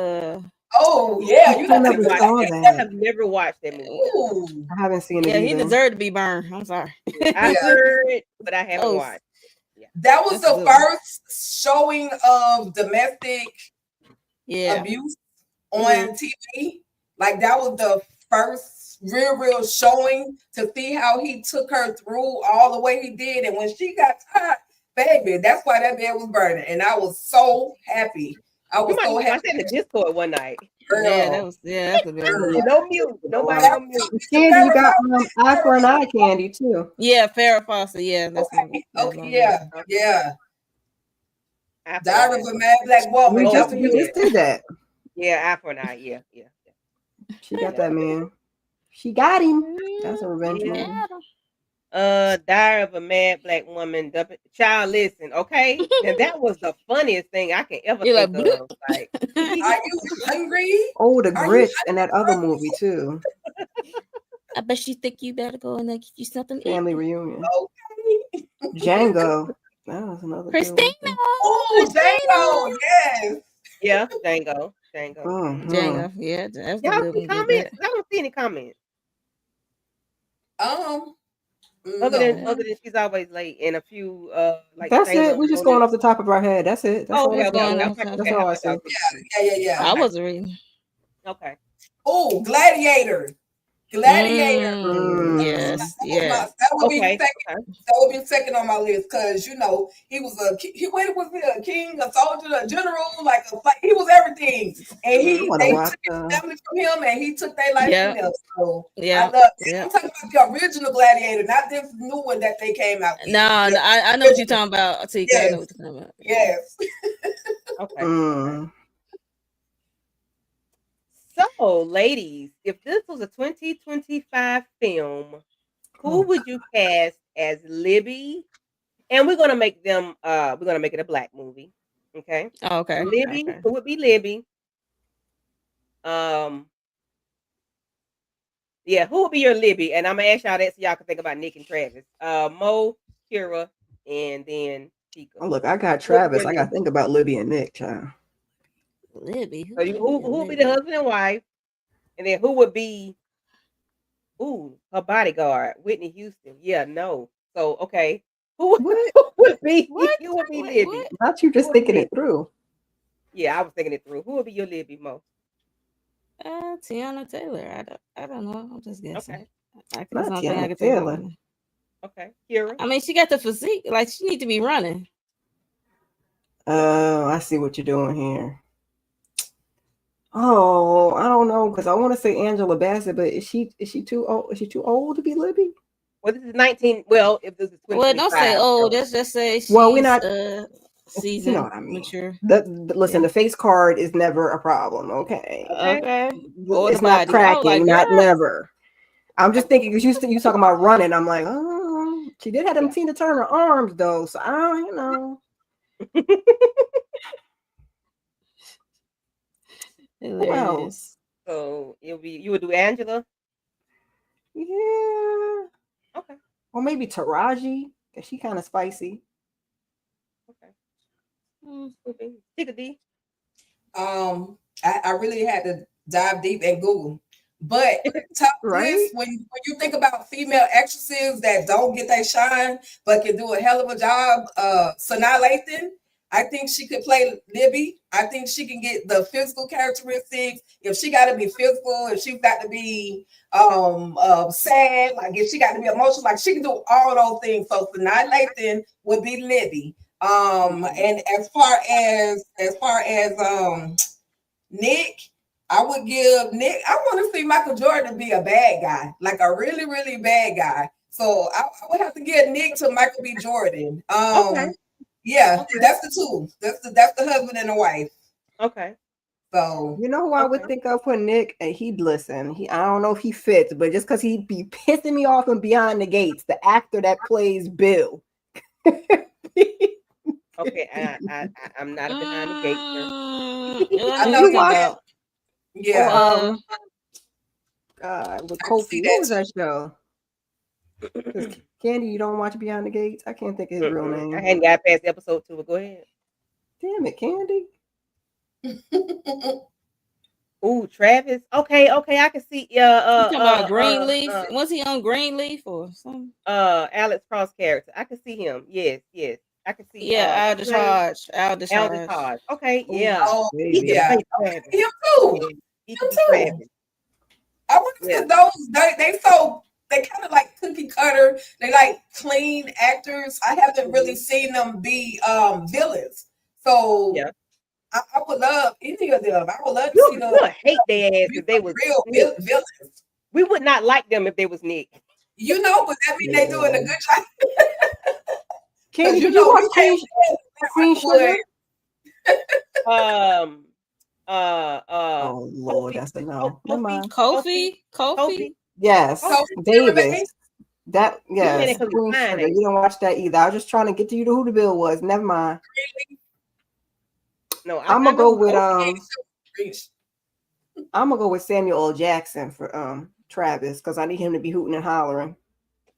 Oh yeah, I you have got to never Never do watched. saw that. I that. have never watched that movie. Ooh, I haven't seen it yeah, he either. deserved to be burned. I'm sorry. I yeah. heard, but I haven't Oh, watched. Yeah. That was that's a the good one. first showing of domestic Yeah. abuse Mm-hmm. on TV. Like that was the first real showing to see how he took her through all the way he did. And when she got tired, baby, that's why that bed was burning. And I was so happy. I was Somebody so was happy. watching the Discord one night. Yeah, Girl. that's a good one. Girl. No mute. Nobody on mute. Candy, you got eye for an eye candy too. Yeah, Farrah Fawcett. Yeah, that's Okay, that's okay, my yeah, Okay. yeah. Eye for an Diary eye. of a Mad Black Woman. We Oh That just was we yeah, just did that. yeah. Eye for an eye. Yeah, yeah, She got yeah. that man. She got him. That's a revenge Yeah. movie. Diary of a Mad Black Woman. Child, listen, okay? Now that was the funniest thing I can ever You're like, think bloop. of. Like, Are you hungry? Oh, the Are you Grinch and that other movie too. I bet you think you better go and get you something to eat. Family Reunion. okay? Django. That was another good Christina. one. Oh, Django, yes. yeah, Django. Django. Mm-hmm. Django. Yeah, that's a Y'all good see one. Get comments? that. I don't see any comments. Other No. than she's always late and a few like That's Shayla it. We're just going donuts. off the top of our head. That's it. That's Oh, all okay, I What's okay, see. going okay. I on? was like, That's okay, all I I thought see. y'all Yeah. I okay, wasn't reading. okay. Oh, Gladiator. Gladiator. Mm. Yes, yes. That would be Okay, second. okay. That would be second on my list because he was a king, a soldier, a general, he was everything, and I want to they watch. took his family from him, and he took their life from Yeah, them. So I yeah, love. yeah. I'm talking about the original Gladiator, not this new one that they came out with. No, I know what you're talking about, Tika. I know Yes, what you're talking about. yes. Okay. Mm. So, ladies, if this was a 2025 film, who Oh, would you cast as Libby? And we're gonna make it a black movie. Okay. Oh, okay. Libby, Okay. who would be Libby? Yeah, who would be your Libby? And I'm gonna ask y'all that so y'all can think about Nick and Travis. Mo, Kira, and then Chica. oh, look, I got Who would be Travis. your I got to Libby? think about Libby and Nick, child. Libby. So who would be the husband and wife? And then who would be her bodyguard, Whitney Houston? Yeah, no. So okay, What? who would be What? who would be Wait, Libby? what? Not you Who just would be thinking it Libby? through. Yeah, I was thinking it through. Who would be your Libby, Mo? Tiana Taylor. I don't know. I'm just guessing. Okay, That's the Not only thing I Tiana can think of. Taylor. okay, Kira. I mean, she got the physique. Like, she need to be running. I see what you're doing here. Oh, I don't know because I want to say Angela Bassett, but is she too old? Is she too old to be Libby? Well, this is 19. Well, if this is Well, don't say 2025, old. so Let's just say she's Well, we're not. You know seasoned, what I mean. mature. Listen, Yeah. the face card is never a problem. Okay, okay. Okay. Or the it's not body. I was like, cracking, not girl. never. I'm just thinking because you talking about running. I'm like, oh, she did have them Yeah. Tina Turner arms though, so I don't, you know. Hilarious. So you would do Angela. Yeah. Okay. Or maybe Taraji, because she kind of spicy. Okay. Take a D. I really had to dive deep and Google. But top Right? list, when you think about female actresses that don't get that shine but can do a hell of a job, Sanaa Lathan, I think she could play Libby. I think she can get the physical characteristics. If she got to be physical, if she's got to be sad, like if she got to be emotional, like she can do all those things. So Sanaa Lathan would be Libby. And as far as Nick, I would give Nick. I want to see Michael Jordan be a bad guy, like a really, really bad guy. So I would have to give Nick to Michael B. Jordan. Okay. Yeah, Okay. that's the two. That's the husband and the wife. Okay. So You know who I would think of for Nick? And he'd listen. I don't know if he fits, but just because he'd be pissing me off in Beyond the Gates, the actor that plays Bill. Okay, I'm not a Behind the Gates. I know you about. Yeah. With Kofi. What was that show? Candy, you don't watch Beyond the Gates? I can't think of his real name. I hadn't got past episode 2, but go ahead. Damn it, Candy. Ooh, Travis. Okay, I can see. You talking about Greenleaf? Was he on Greenleaf or something? Alex Cross character. I can see him. Yes. I can see. Yeah, Aldous Hodge. Aldous Hodge. Okay, yeah. Oh, He can yeah. play Travis. Him too. He can be Travis. I want to see those. They kind of like cookie cutter. They like clean actors. I haven't really seen them be villains. So yeah. I would love any of them. I would love to see them. You would hate their ass if they was real villains. We would not like them if they was Nick. You know, but that means they're doing a good job. Candy, did you watch Queen Sugar? Oh Lord, that's a no. Never mind. Kofi? Yes, Davis. That yes, You Queen Sugar. You didn't watch that either. I was just trying to get to you to who the bill was. Never mind. No, I'm gonna go with I'm gonna go with Samuel L. Jackson for Travis because I need him to be hooting and hollering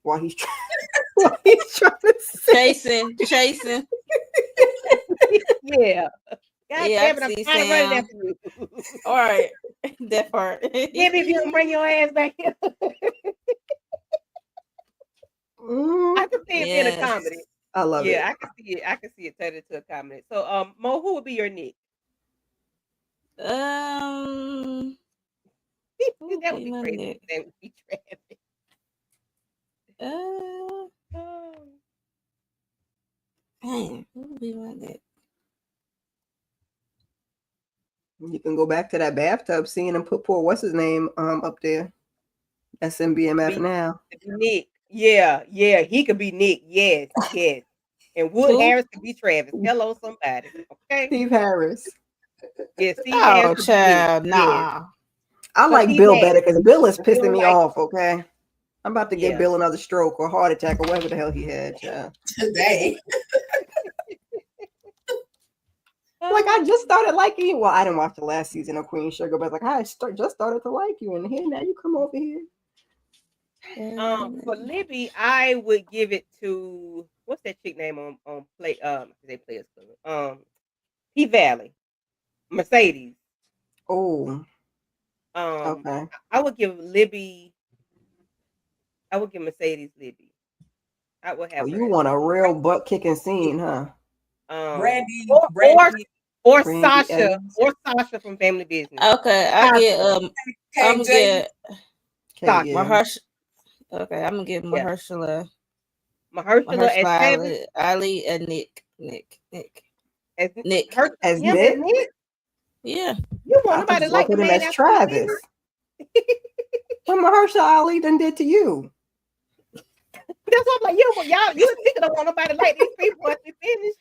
while he's trying to chasing. Yeah. God yeah, damn it, I'm trying to run it after you. All right. That part. Maybe if you don't bring your ass back here. I can see it being a comedy. I love it. Yeah, I can see it turned into a comedy. So Mo, who would be your Nick? That would be crazy. That would be Travis. Who would be my Nick? You can go back to that bathtub scene and put poor what's his name up there. That's MBMF now. Nick. Yeah, he could be Nick. Yes. And Wood Harris could be Travis. Hello, somebody. Okay. Steve Harris. Yeah, Steve Harris. Child, nah. I like Bill better because Bill is pissing me off, okay? I'm about to give Bill another stroke or heart attack or whatever the hell he had, child. Today. Like I just started liking you. Well, I didn't watch the last season of Queen Sugar, but like I just started to like you, and here now you come over here. For Libby, I would give it to what's that chick name on play? They play P Valley, Mercedes. Oh, okay. I would give Libby. I would give Mercedes Libby. I would have. You want a real butt kicking scene, huh? Brandy, or Sasha, or Sasha from Family Business. Okay, I'm gonna get Mahershala. Okay, I'm gonna give Mahershala. Mahershala as Ali and Nick. As Nick. As Nick? Yeah. You want somebody like the man as Travis. What Mahershala Ali done did to you? That's what I'm like, you don't want nobody like these people once we finish.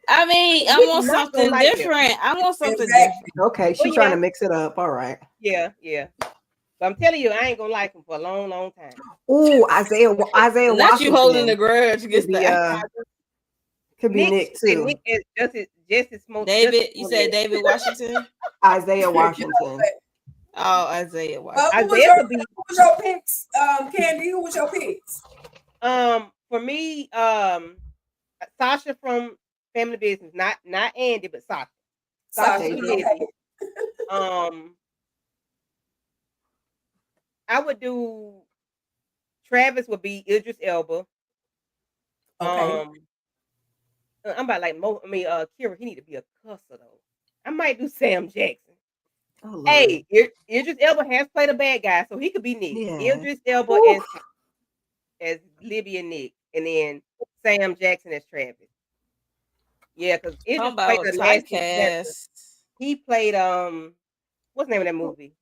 I mean, I want something different. I want something different. Okay, she's trying to mix it up. All right. Yeah. But I'm telling you, I ain't gonna like him for a long, long time. Oh, Isaiah Washington. Not you holding the grudge against could be Nick too. Nick is just as smoke. David, you said David Washington? Isaiah Washington. Oh, Isaiah Washington. Who was your picks? Candy, who was your picks? For me, Sasha from Family Business, not Andy, but Sasha. Sasha Sasha, and okay. Libby. I would do Travis would be Idris Elba. Okay. I'm about like Kira. He need to be a cusser though. I might do Sam Jackson. Oh, Lord. Hey, Idris Elba has played a bad guy, so he could be Nick. Yeah. Idris Elba Oof. as Libby and Nick, and then Sam Jackson as Travis. Yeah, because Idris Talking played about the nasty character. typecast. He played what's the name of that movie?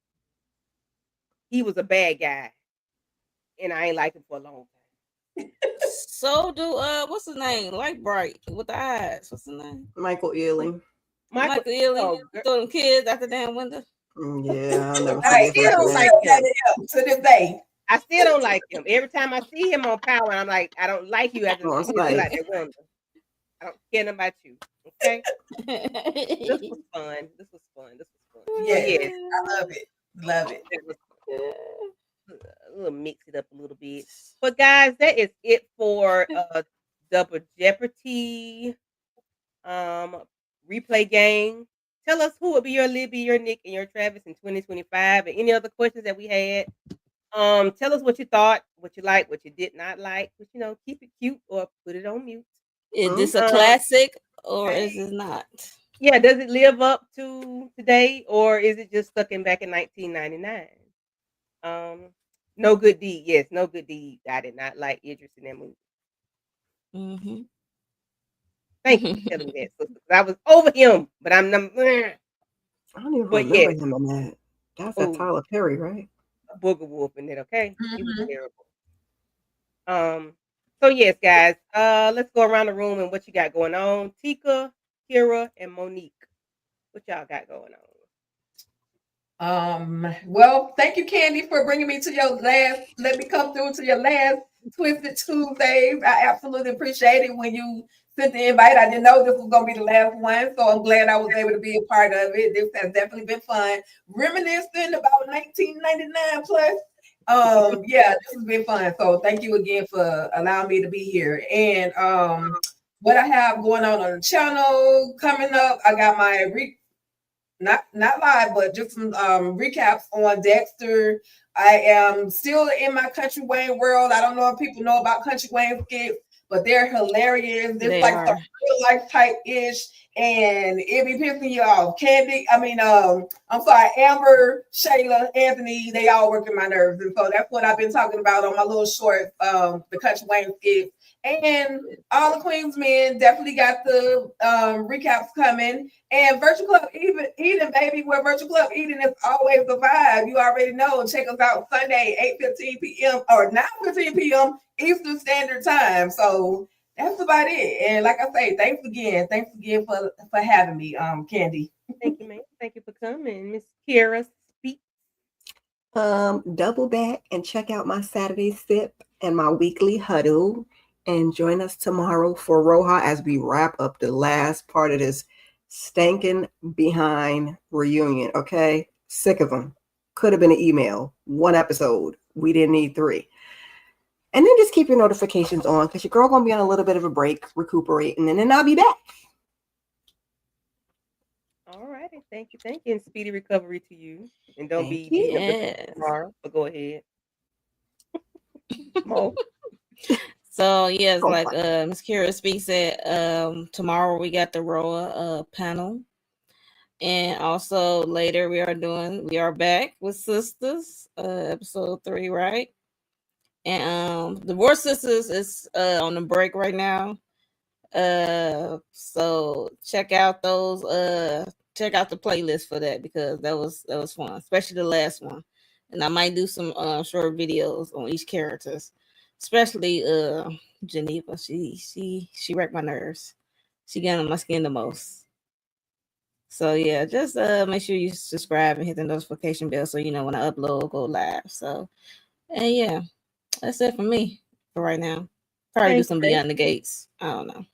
He was a bad guy, and I ain't liked him for a long time. So do what's his name? Light bright with the eyes. What's his name? Michael Ealy. Michael Ealy. Oh, Throw them kids out the damn window. Yeah, I'll never I forget still that. like like him to this day. I still don't like him. Every time I see him on Power, I'm like, I don't like you as a Oh, kid Spike. out that window. I don't care about you. Okay. This was fun. Yes, Yes. I love it. Love it. We'll mix it up a little bit. But guys, that is it for Double Jeopardy replay game. Tell us who would be your Libby, your Nick, and your Travis in 2025, and any other questions that we had. Tell us what you thought, what you liked, what you did not like. But keep it cute or put it on mute. Is this a classic or is it not? Yeah, does it live up to today or is it just stuck back in 1999? No Good Deed. Yes, No Good Deed. I did not like Idris in that movie. Mm-hmm. Thank you for telling me that, sister. I was over him, but I'm not. I don't even remember him in that. That's that Tyler Perry, right? Booger Wolf in it, okay? He was terrible. So yes, guys, let's go around the room and what you got going on. Tika, Kira, and Monique. What y'all got going on? Well, thank you, Candy, for bringing me to your last. Let me come through to your last Twisted Tuesdays. I absolutely appreciate it when you sent the invite. I didn't know this was going to be the last one, so I'm glad I was able to be a part of it. This has definitely been fun. Reminiscing about 1999 plus. Yeah, this has been fun. So thank you again for allowing me to be here. And what I have going on the channel coming up, I got my not live, but just some recaps on Dexter. I am still in my Country Wayne world. I don't know if people know about Country Wayne skits, but they're hilarious. They're like some real life type ish, and it be pissing you off. Candy, I'm sorry, Amber, Shayla, Anthony, they all work in my nerves, and so that's what I've been talking about on my little short, the Country Wayne skits. And all the Queens men definitely got the recaps coming. And Virtual Club Eden, baby, where Virtual Club Eden is always the vibe. You already know. Check us out Sunday, 8:15 p.m. or 9:15 p.m. Eastern Standard Time. So that's about it. And like I say, thanks again for having me, Candy. Thank you, man. Thank you for coming, Miss Kira. Speak. Double back and check out my Saturday sip and my weekly huddle. And join us tomorrow for Roja as we wrap up the last part of this stankin' behind reunion, okay? Sick of them. Could have been an email, 1 episode. We didn't need 3. And then just keep your notifications on because your girl going to be on a little bit of a break, recuperating, and then I'll be back. All righty. Thank you. And speedy recovery to you. And don't Thank be you. tomorrow, but go ahead. Mo. So yes, like Ms. Kira Speak said, tomorrow we got the ROA panel. And also later we are back with Sisters, episode 3, right? And the War Sisters is on the break right now. So check out those check out the playlist for that because that was fun, especially the last one. And I might do some short videos on each characters. Especially Geneva. She wrecked my nerves. She got on my skin the most. So yeah, just make sure you subscribe and hit the notification bell so you know when I upload, go live. So and yeah, that's it for me for right now. Probably do some Beyond the Gates. I don't know.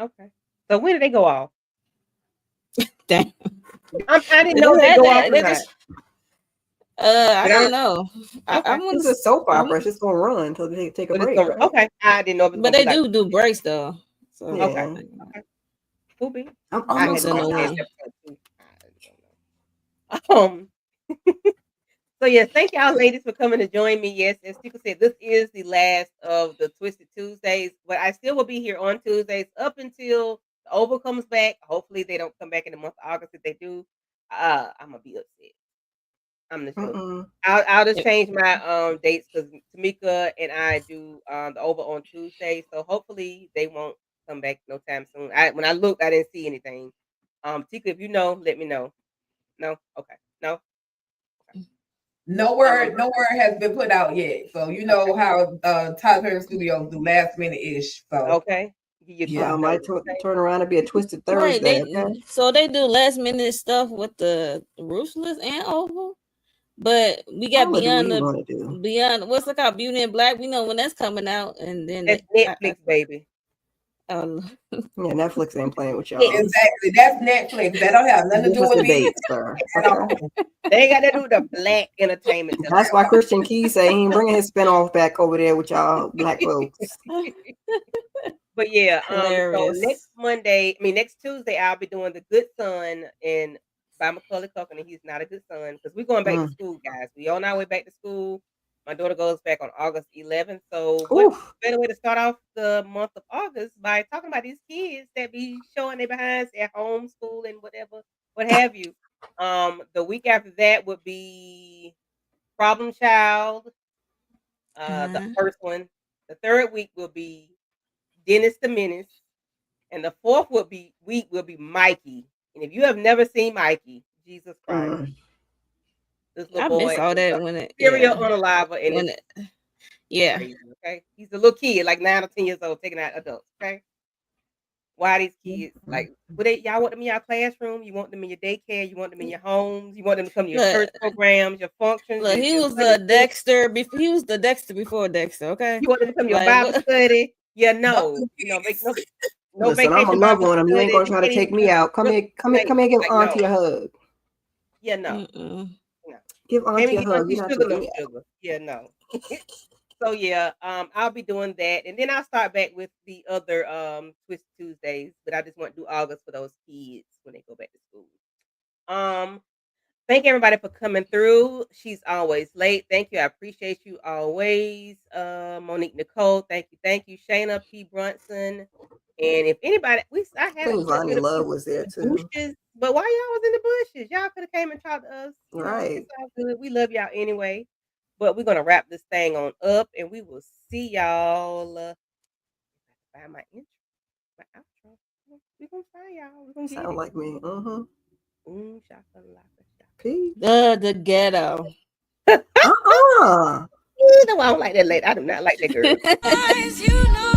Okay. So when did they go off? Dang. I didn't know that. I But don't know. I okay. want It's a soap I opera. want, It's just gonna run until they take a But it's break, gonna right? okay. I didn't know if it was but gonna be they like do breaks though. So okay. Yeah. Okay. Cool bean. I'm I once had almost in no a caught idea up. while. it's episode 2. I don't know. So yes, thank y'all ladies for coming to join me. Yes, as Tika said, this is the last of the Twisted Tuesdays, but I still will be here on Tuesdays up until the Oval comes back. Hopefully they don't come back in the month of August. If they do, I'm gonna be upset. I'm the show. Mm-mm. I'll just Yep. change my dates because Tamika and I do the Oval on Tuesday. So hopefully they won't come back no time soon. When I looked, I didn't see anything. Tika, if you know, let me know. No, okay, no. No word has been put out yet. So you know how Tyler Studios do last minute ish. So Okay. Give you a yeah. quick I might notice. Okay. turn around and be a twisted Right, Thursday. Okay. so they do last minute stuff with the Ruthless and Oval, but we got What do we want to do? beyond what's it called, Beauty and Black. We know when that's coming out, and then That's Netflix, baby. um, Yeah, Netflix ain't playing with y'all. Exactly. That's Netflix. That don't have nothing to do Different with me debate, sir. at all. They ain't got to do with the Black Entertainment That's why Christian Key say he ain't bringing his spinoff back over there with y'all black folks. But yeah, so hilarious. next Tuesday, I'll be doing The Good Son and by Macaulay Culkin, and he's not a good son because we're going back to school, guys. We on our way back to school. My daughter goes back on August 11th. So what Oof. better way to start off the month of August by talking about these kids that be showing their behinds at home, school, and whatever, what have you. The week after that would be Problem Child, the first one. The third week will be Dennis the Menace. And the fourth week will be Mikey. And if you have never seen Mikey, Jesus Christ, this little I boy miss all is a that when it serial unaliver and when it's it yeah. crazy. Okay, he's a little kid, like 9 or 10 years old, taking out adults. Okay, why these kids like? Y'all want them in your classroom? You want them in your daycare? You want them in your homes? You want them to come to your church programs, your functions? Look, he was the Dexter. He was the Dexter before Dexter. Okay, You want them to come to your like Bible what? study? Yeah, no, make no Listen, I'm a vacation love Bible on him. You ain't study. gonna You try to can't take even me do out. Come here, like, give like Auntie no. a hug. Yeah, no. Mm-mm. No. Give Can't Auntie even a give hug. Auntie You're not sugar taking no me out. sugar. Yeah, no. So yeah, I'll be doing that, and then I'll start back with the other Twist Tuesdays. But I just want to do August for those kids when they go back to school. Thank everybody for coming through. She's always late. Thank you. I appreciate you always. Monique Nicole, thank you. Shayna P. Brunson. And if anybody, I I had a think good Lonnie bit of Love people was there in the too. bushes, but why y'all was in the bushes? Y'all could have came and talked to us. Right. It's all good. We love y'all anyway. But we're gonna wrap this thing on up, and we will see y'all. Find my intro, my outro. We're gonna find y'all. We're gonna get Sound it. like me. Shakalaka, Peace. The ghetto. You know I don't like that lady. I do not like that girl. You know